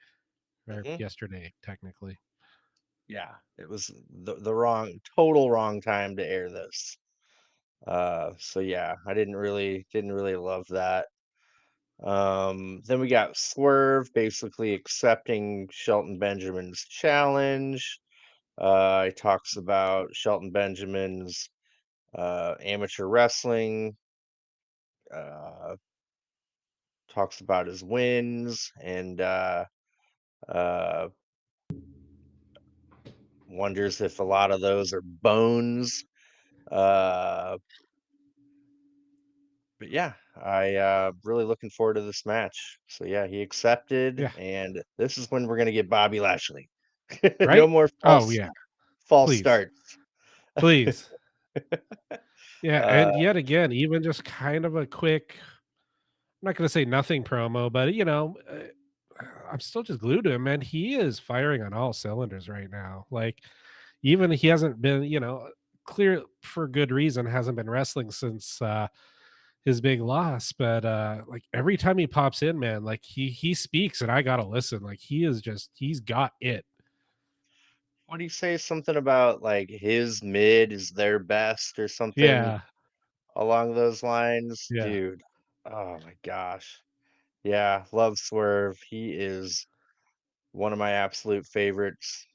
or Mhm. yesterday, technically. Yeah, it was the total wrong time to air this. So yeah, I didn't really love that. Then we got Swerve basically accepting Shelton Benjamin's challenge. He talks about Shelton Benjamin's amateur wrestling, uh, talks about his wins, and uh, wonders if a lot of those are bones. Uh, but yeah, I really looking forward to this match. So yeah, he accepted, Yeah, and this is when we're gonna get Bobby Lashley. No right? more Oh, yeah. false Please, starts. please. Yeah, uh, and yet again, even just kind of a quick, I'm not gonna say nothing promo, but, I'm still just glued to him, man. He is firing on all cylinders right now. Like, even he hasn't been, clear for good reason, hasn't been wrestling since, his big loss, but, like, every time he pops in, man, like, he speaks and I gotta listen. Like, he's got it. what do you say? Something about like his mid is their best or something Yeah, along those lines, yeah, dude. Oh my gosh. Yeah, love Swerve. He is one of my absolute favorites.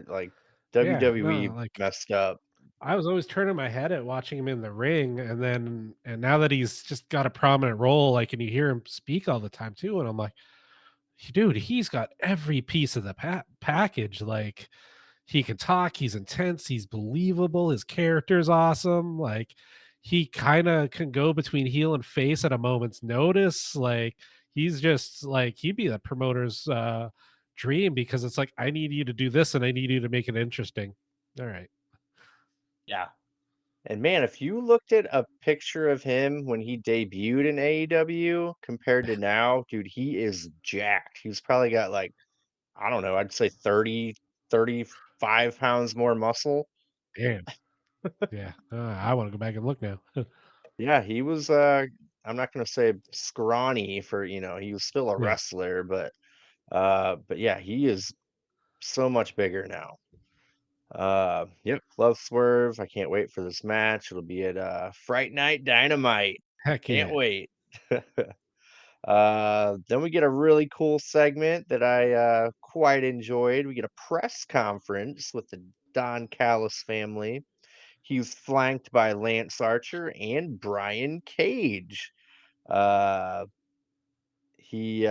Like yeah, WWE no, like messed up. I was always turning my head at watching him in the ring, and now that he's just got a prominent role, like, and you hear him speak all the time too, and I'm like, dude, he's got every piece of the package. Like, he can talk, he's intense, he's believable, his character's awesome. Like, he kind of can go between heel and face at a moment's notice. Like, he's just like he'd be the promoter's dream because it's like, I need you to do this and I need you to make it interesting. All right. Yeah. And man, if you looked at a picture of him when he debuted in AEW compared to now, dude, he is jacked. He's probably got like, I don't know, I'd say 35 pounds more muscle. Damn. Yeah. I want to go back and look now. Yeah, he was I'm not gonna say scrawny for, he was still a Yeah. wrestler, but yeah, he is so much bigger now. Yep, love Swerve. I can't wait for this match. It'll be at Fright Night Dynamite. Heck Can't yeah. wait. Then we get a really cool segment that I quite enjoyed. We get a press conference with the Don Callis family. He's flanked by Lance Archer and Brian Cage. Uh, he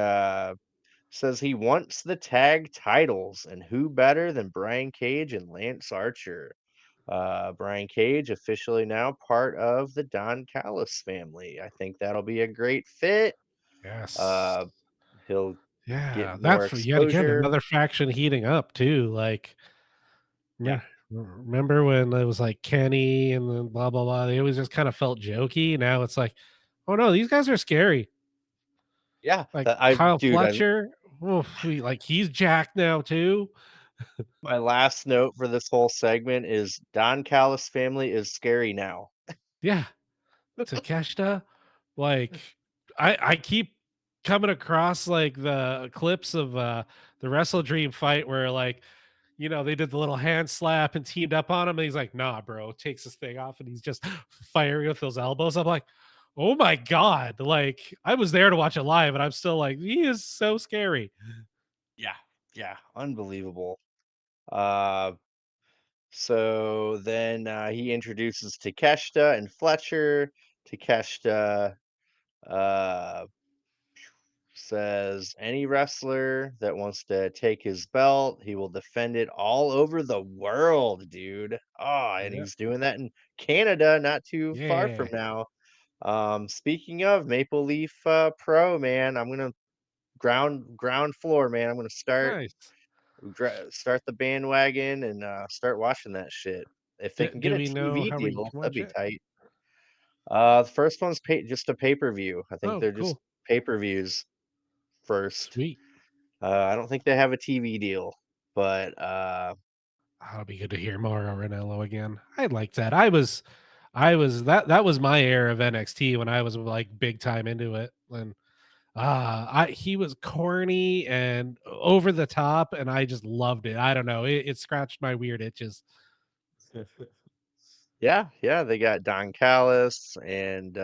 says he wants the tag titles, and who better than Brian Cage and Lance Archer? Brian Cage officially now part of the Don Callis family. I think that'll be a great fit. Yes. Uh, he'll get Yeah. more That's yet again exposure. another faction heating up too. Like, Yeah, Remember when it was like Kenny and then blah blah blah? They always just kind of felt jokey. Now it's like, oh no, these guys are scary. Yeah, Like that I Kyle dude, I Fletcher, oof, like he's jacked now too. my last note for this whole segment is Don Callis family is scary now. Yeah, Takeshita, like I keep coming across like the clips of the WrestleDream fight where like they did the little hand slap and teamed up on him and he's like, "Nah, bro," takes his thing off and he's just firing with those elbows. I'm like, "Oh my god." Like I was there to watch it live and I'm still like, "He is so scary." Yeah, yeah, unbelievable. Uh, so then he introduces Takeshita and Fletcher. Takeshita uh, says any wrestler that wants to take his belt, he will defend it all over the world, dude. Oh, and Yeah. he's doing that in Canada, not too far from Yeah. now. Speaking of Maple Leaf Pro, man, I'm gonna ground floor, man. I'm gonna Nice. start the bandwagon and start watching that shit. If they can get Do a we know TV how we deal, can that'd watch be it? tight. The first one's just a pay-per-view. I think Oh, they're just cool. pay-per-views first. Sweet. I don't think they have a TV deal, but That'll be good to hear Mauro Ranallo again. I like that. I was that was my era of NXT when I was like big time into it. When I he was corny and over the top, and I just loved it. I don't know. It scratched my weird itches. yeah, yeah, they got Don Callis and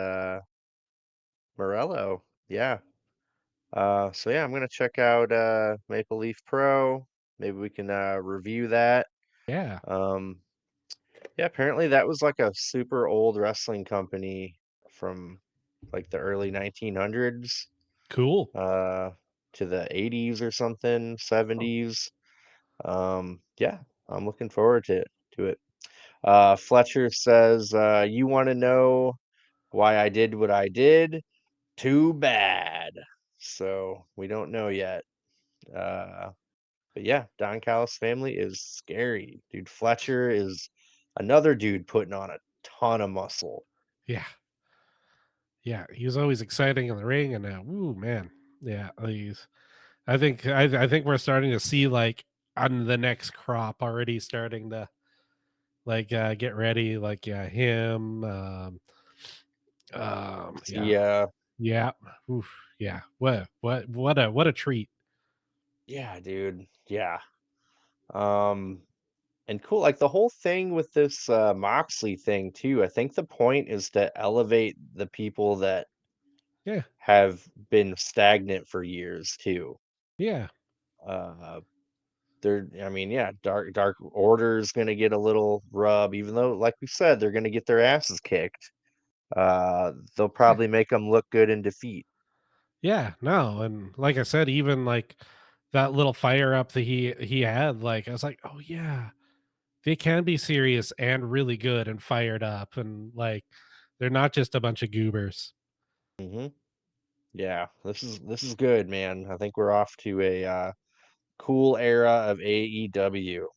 Morello. Yeah. So yeah, I'm gonna check out Maple Leaf Pro. Maybe we can review that. Yeah. Um, yeah, apparently that was like a super old wrestling company from like the early 1900s Cool. uh, to the 80s or something, Oh, 70s. Yeah, I'm looking forward to it. Fletcher says, "You want to know why I did what I did? Too bad." So we don't know yet. Uh, but yeah, Don Callis' family is scary, dude. Fletcher is another dude putting on a ton of muscle. yeah. Yeah. He was always exciting in the ring, and now, ooh, man. Yeah. He's I think we're starting to see like on the next crop already starting to like get ready. Like yeah, him. Yeah. See, Yeah. Oof, yeah. What a treat. yeah, dude, yeah. Um, and cool, like the whole thing with this Moxley thing too. I think the point is to elevate the people that Yeah. have been stagnant for years too. Yeah. Uh, I mean, yeah, Dark Order is gonna get a little rub, even though, like we said, they're gonna get their asses kicked. They'll Yeah. probably make them look good in defeat. Yeah. No, and like I said, even like that little fire up that he had, like I was like, oh yeah, they can be serious and really good and fired up, and like they're not just a bunch of goobers. Hmm. Yeah, this is good, man. I think we're off to a cool era of AEW.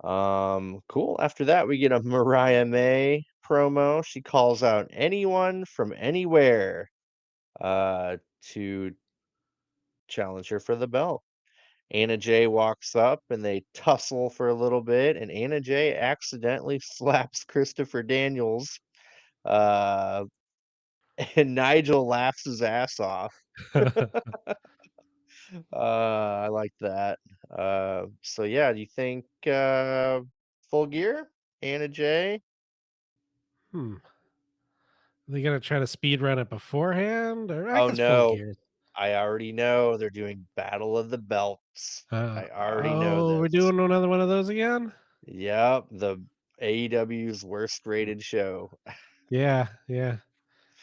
Cool. After that, we get a Mariah May promo. She calls out anyone from anywhere to challenge her for the belt. Anna Jay walks up and they tussle for a little bit, and Anna Jay accidentally slaps Christopher Daniels, uh, and Nigel laughs his ass off. I like that. So yeah, do you think Full Gear, Anna Jay? Hmm. Are they gonna try to speed run it beforehand, or I Oh guess full no, gear? I already know they're doing Battle of the Belts. I already know Oh, we're this. doing another one of those again? Yep, the AEW's worst rated show. Yeah, yeah.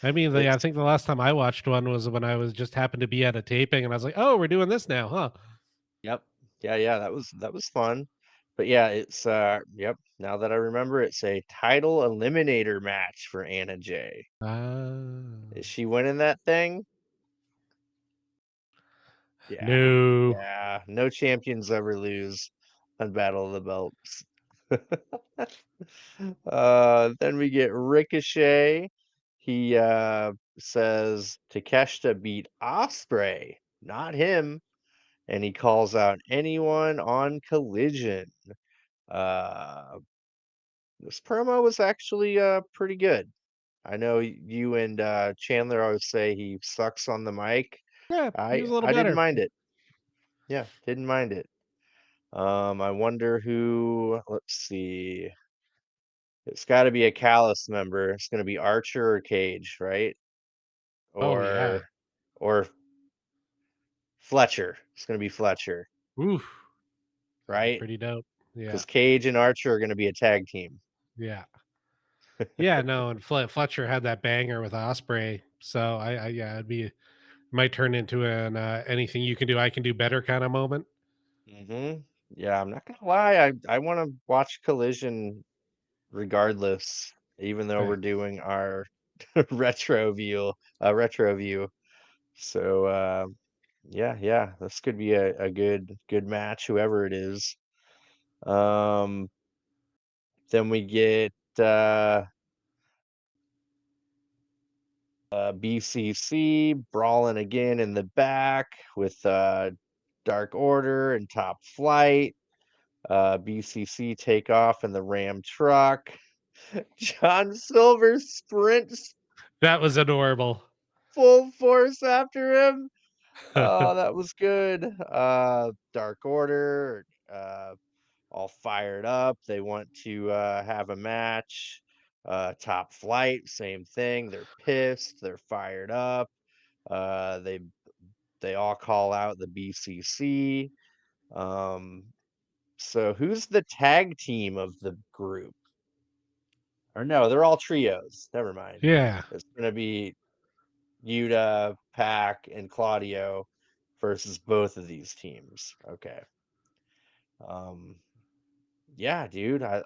I mean, I It's think the last time I watched one was when I was just happened to be at a taping, and I was like, "Oh, we're doing this now, huh?" Yep. Yeah, yeah, that was fun. But yeah, it's yep, now that I remember, it's a title eliminator match for Anna Jay. Is Ah. she winning that thing? Yeah. No. Yeah. No champions ever lose on Battle of the Belts. Then we get Ricochet. He says Takeshita beat Osprey, not him, and he calls out anyone on Collision. Uh, this promo was actually pretty good. I know you and Chandler always say he sucks on the mic. Yeah, he was a little I didn't better. mind it. Yeah, didn't mind it. I wonder who. Let's see. It's got to be a Callus member. It's going to be Archer or Cage, right? Oh yeah. Or Fletcher. It's going to be Fletcher, Oof. That'd be right? pretty dope. Yeah. Because Cage and Archer are going to be a tag team. Yeah. Yeah, no, and Fletcher had that banger with Osprey, so I yeah, it'd be might turn into an anything you can do, I can do better kind of moment. Yeah, I'm not gonna lie. I want to watch Collision regardless, even though Yeah. we're doing our retro view. So yeah, this could be a good match, whoever it is. Um, then we get BCC brawling again in the back with Dark Order and Top Flight. BCC take off in the Ram truck. John Silver sprints That was adorable. full force after him. Oh, that was good. Dark Order, all fired up. They want to have a match. Top Flight, same thing. They're pissed. They're fired up. Uh, they they all call out the BCC. Um, so who's the tag team of the group? Or no, they're all trios. Never mind. Yeah. It's gonna be Yuta, Pac, and Claudio versus both of these teams. Okay. Um, yeah, dude, I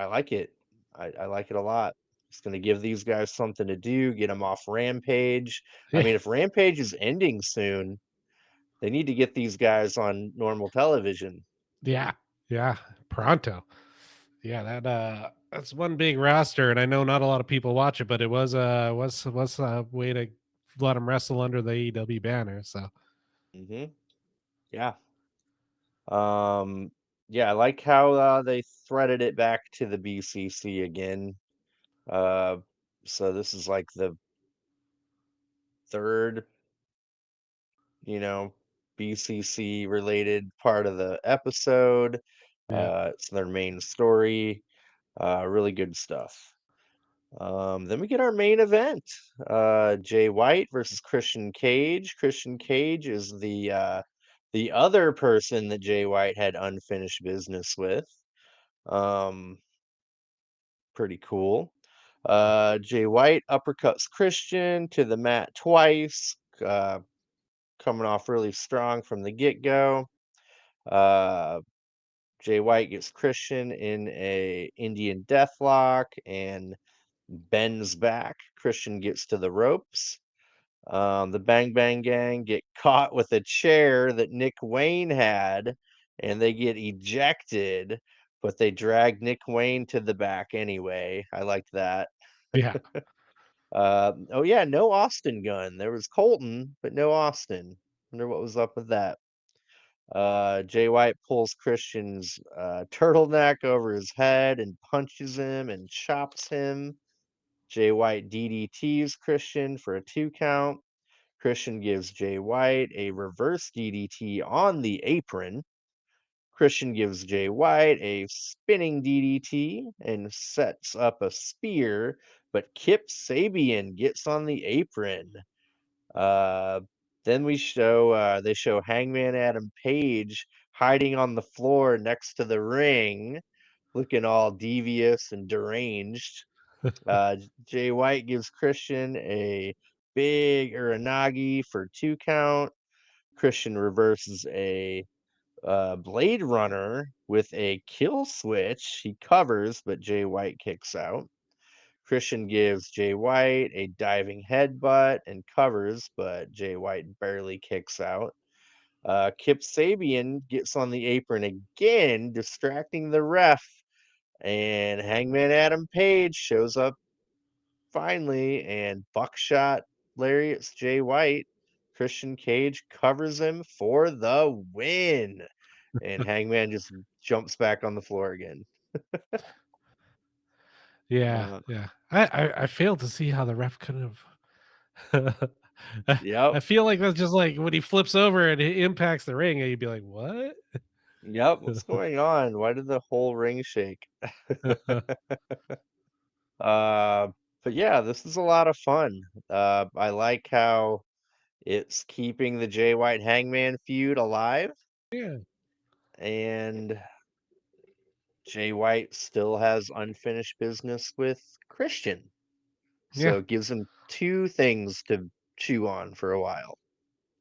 like it. I like it a lot. It's gonna give these guys something to do, get them off Rampage. I Yeah. mean, if Rampage is ending soon, they need to get these guys on normal television. Yeah. Yeah. Pronto. Yeah, that's one big roster, and I know not a lot of people watch it, but it was a way to let them wrestle under the AEW banner. So hmm Yeah. Um, yeah, I like how they threaded it back to the BCC again. Uh, so this is like the third, you know, BCC related part of the episode. yeah, It's their main story. Really good stuff. Then we get our main event. Jay White versus Christian Cage. Christian Cage is the other person that Jay White had unfinished business with. Um, Pretty cool. Jay White uppercuts Christian to the mat twice, coming off really strong from the get go. Uh, Jay White gets Christian in a Indian deathlock and bends back. Christian gets to the ropes. The Bang Bang Gang get caught with a chair that Nick Wayne had, and they get ejected, but they drag Nick Wayne to the back anyway. I like that. yeah, Oh yeah, no Austin gun. There was Colton, but no Austin. Wonder what was up with that. Jay White pulls Christian's turtleneck over his head and punches him and chops him. Jay White DDTs Christian for a 2 count. Christian gives Jay White a reverse DDT on the apron. Christian gives Jay White a spinning DDT and sets up a spear, but Kip Sabian gets on the apron. Uh, then they show Hangman Adam Page hiding on the floor next to the ring, looking all devious and deranged. Jay White gives Christian a big Uranagi for 2 count. Christian reverses a Blade Runner with a kill switch. He covers, but Jay White kicks out. Christian gives Jay White a diving headbutt and covers, but Jay White barely kicks out. Kip Sabian gets on the apron again, distracting the ref, and Hangman Adam Page shows up finally, and buckshot lariats Jay White. Christian Cage covers him for the win, and Hangman just jumps back on the floor again. Yeah, Uh, yeah. I failed to see how the ref could have. I yep, feel like that's just like when he flips over and it impacts the ring, and you'd be like, "What?" yep. What's going on? Why did the whole ring shake? uh, but yeah, this is a lot of fun. I like how it's keeping the Jay White Hangman feud alive, Yeah, and Jay White still has unfinished business with Christian. yeah, So it gives him two things to chew on for a while.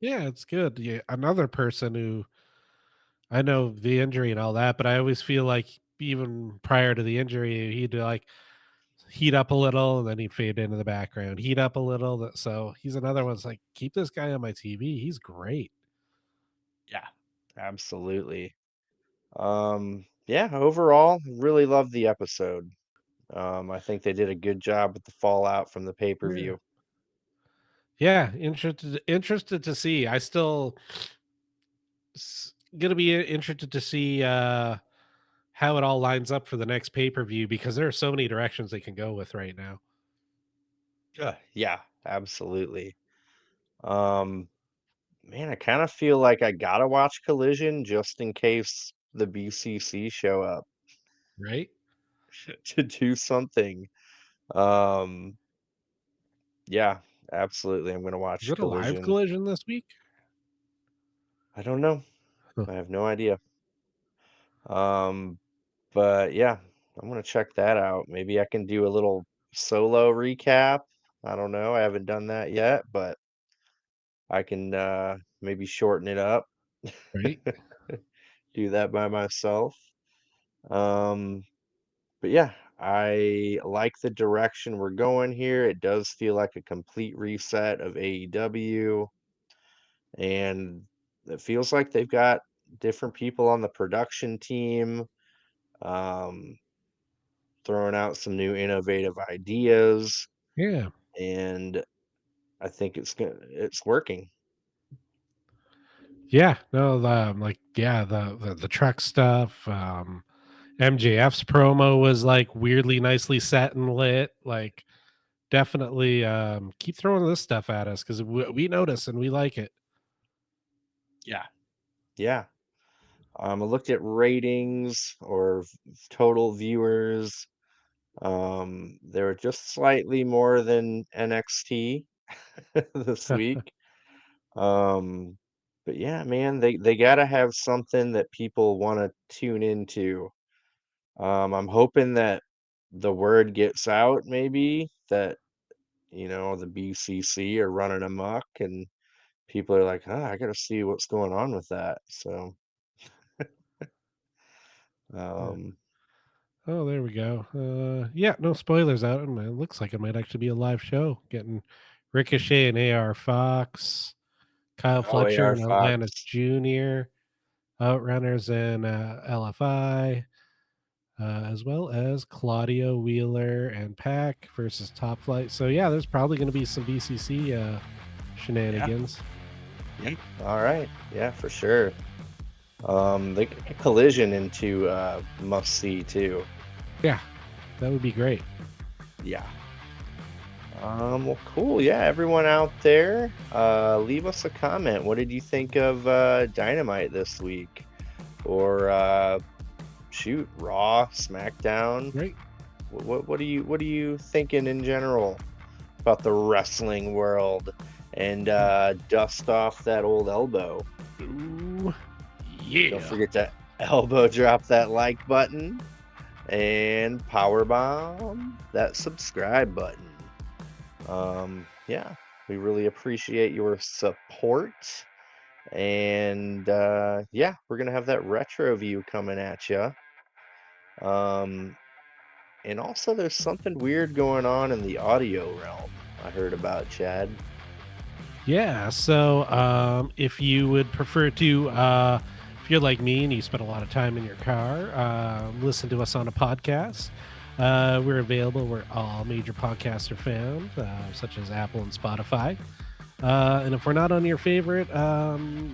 yeah. It's good. Yeah, another person who I know the injury and all that, but I always feel like even prior to the injury, he'd like heat up a little and then he'd fade into the background. Heat up a little. So he's another one's like, keep this guy on my TV. He's great. Yeah, absolutely. Yeah, overall, really loved the episode. I think they did a good job with the fallout from the Yeah. pay-per-view. Yeah, interested to see. I still gonna be interested to see how it all lines up for the next pay-per-view because there are so many directions they can go with right now. Yeah, absolutely. Um, Man, I kind of feel like I gotta watch Collision just in case the BCC show up Right? to do something. Um, yeah, absolutely. I'm gonna Is watch it a live Collision. collision this week? I don't know. Huh. I have no idea. Um, but yeah, I'm gonna check that out. Maybe I can do a little solo recap. I don't know. I haven't done that yet, but I can maybe shorten it up. Right? Do that by myself. Um, but yeah, I like the direction we're going here. It does feel like a complete reset of AEW, and it feels like they've got different people on the production team. Um, Throwing out some new innovative ideas, Yeah. and I think it's working. Yeah. No, like yeah, the truck stuff. MJF's promo was like weirdly nicely set and lit. Like definitely keep throwing this stuff at us because we notice and we like it. Yeah. Yeah. I looked at ratings or total viewers. They were just slightly more than NXT this week. Um, but yeah, man, they gotta have something that people want to tune into. I'm hoping that the word gets out, maybe that the BCC are running amok, and people are like, "Ah, I gotta see what's going on with that." So, Yeah. um, Oh, there we go. Yeah, no spoilers out, and it looks like it might actually be a live show. Getting Ricochet and AR Fox, Kyle oh, Fletcher AR and Atlantis Fox, Jr., Outrunners and LFI, as well as Claudio Wheeler and Pack versus Top Flight. So yeah, there's probably going to be some BCC yeah, shenanigans. yeah, all right, yeah, for sure. They could get Collision into must see too. Yeah, that would be great. Yeah. Well, cool. Yeah, everyone out there, leave us a comment. What did you think of Dynamite this week? Or shoot, Raw, SmackDown? Right? What are you thinking in general about the wrestling world? And dust off that old elbow. Ooh, Don't yeah. forget to elbow drop that like button and power bomb that subscribe button. Yeah, we really appreciate your support. And yeah, we're gonna have that retro view coming at you. Um, and also, there's something weird going on in the audio realm. I heard about Chad. Yeah. So, if you would prefer to, if you're like me and you spend a lot of time in your car, listen to us on a podcast. We're available where all major podcasts are found, such as Apple and Spotify. And if we're not on your favorite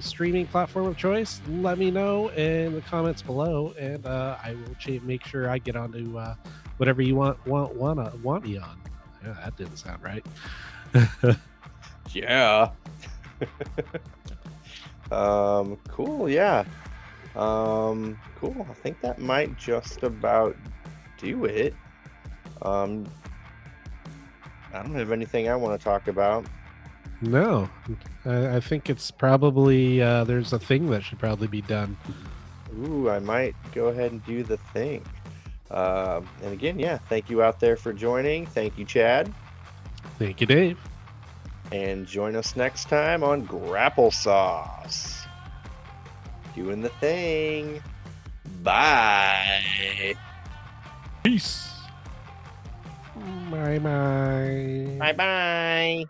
streaming platform of choice, let me know in the comments below, and I will make sure I get onto whatever you want me on. Yeah, that didn't sound right. Yeah. Cool. Yeah. Cool. I think that might just about do it. Um, I don't have anything I want to talk about. No, I think it's probably there's a thing that should probably be done. Ooh, I might go ahead and do the thing. And again, yeah, thank you out there for joining. Thank you, Chad. Thank you, Dave. And join us next time on Grapple-Sauce. Doing the thing. Bye. Peace. Bye bye. Bye bye.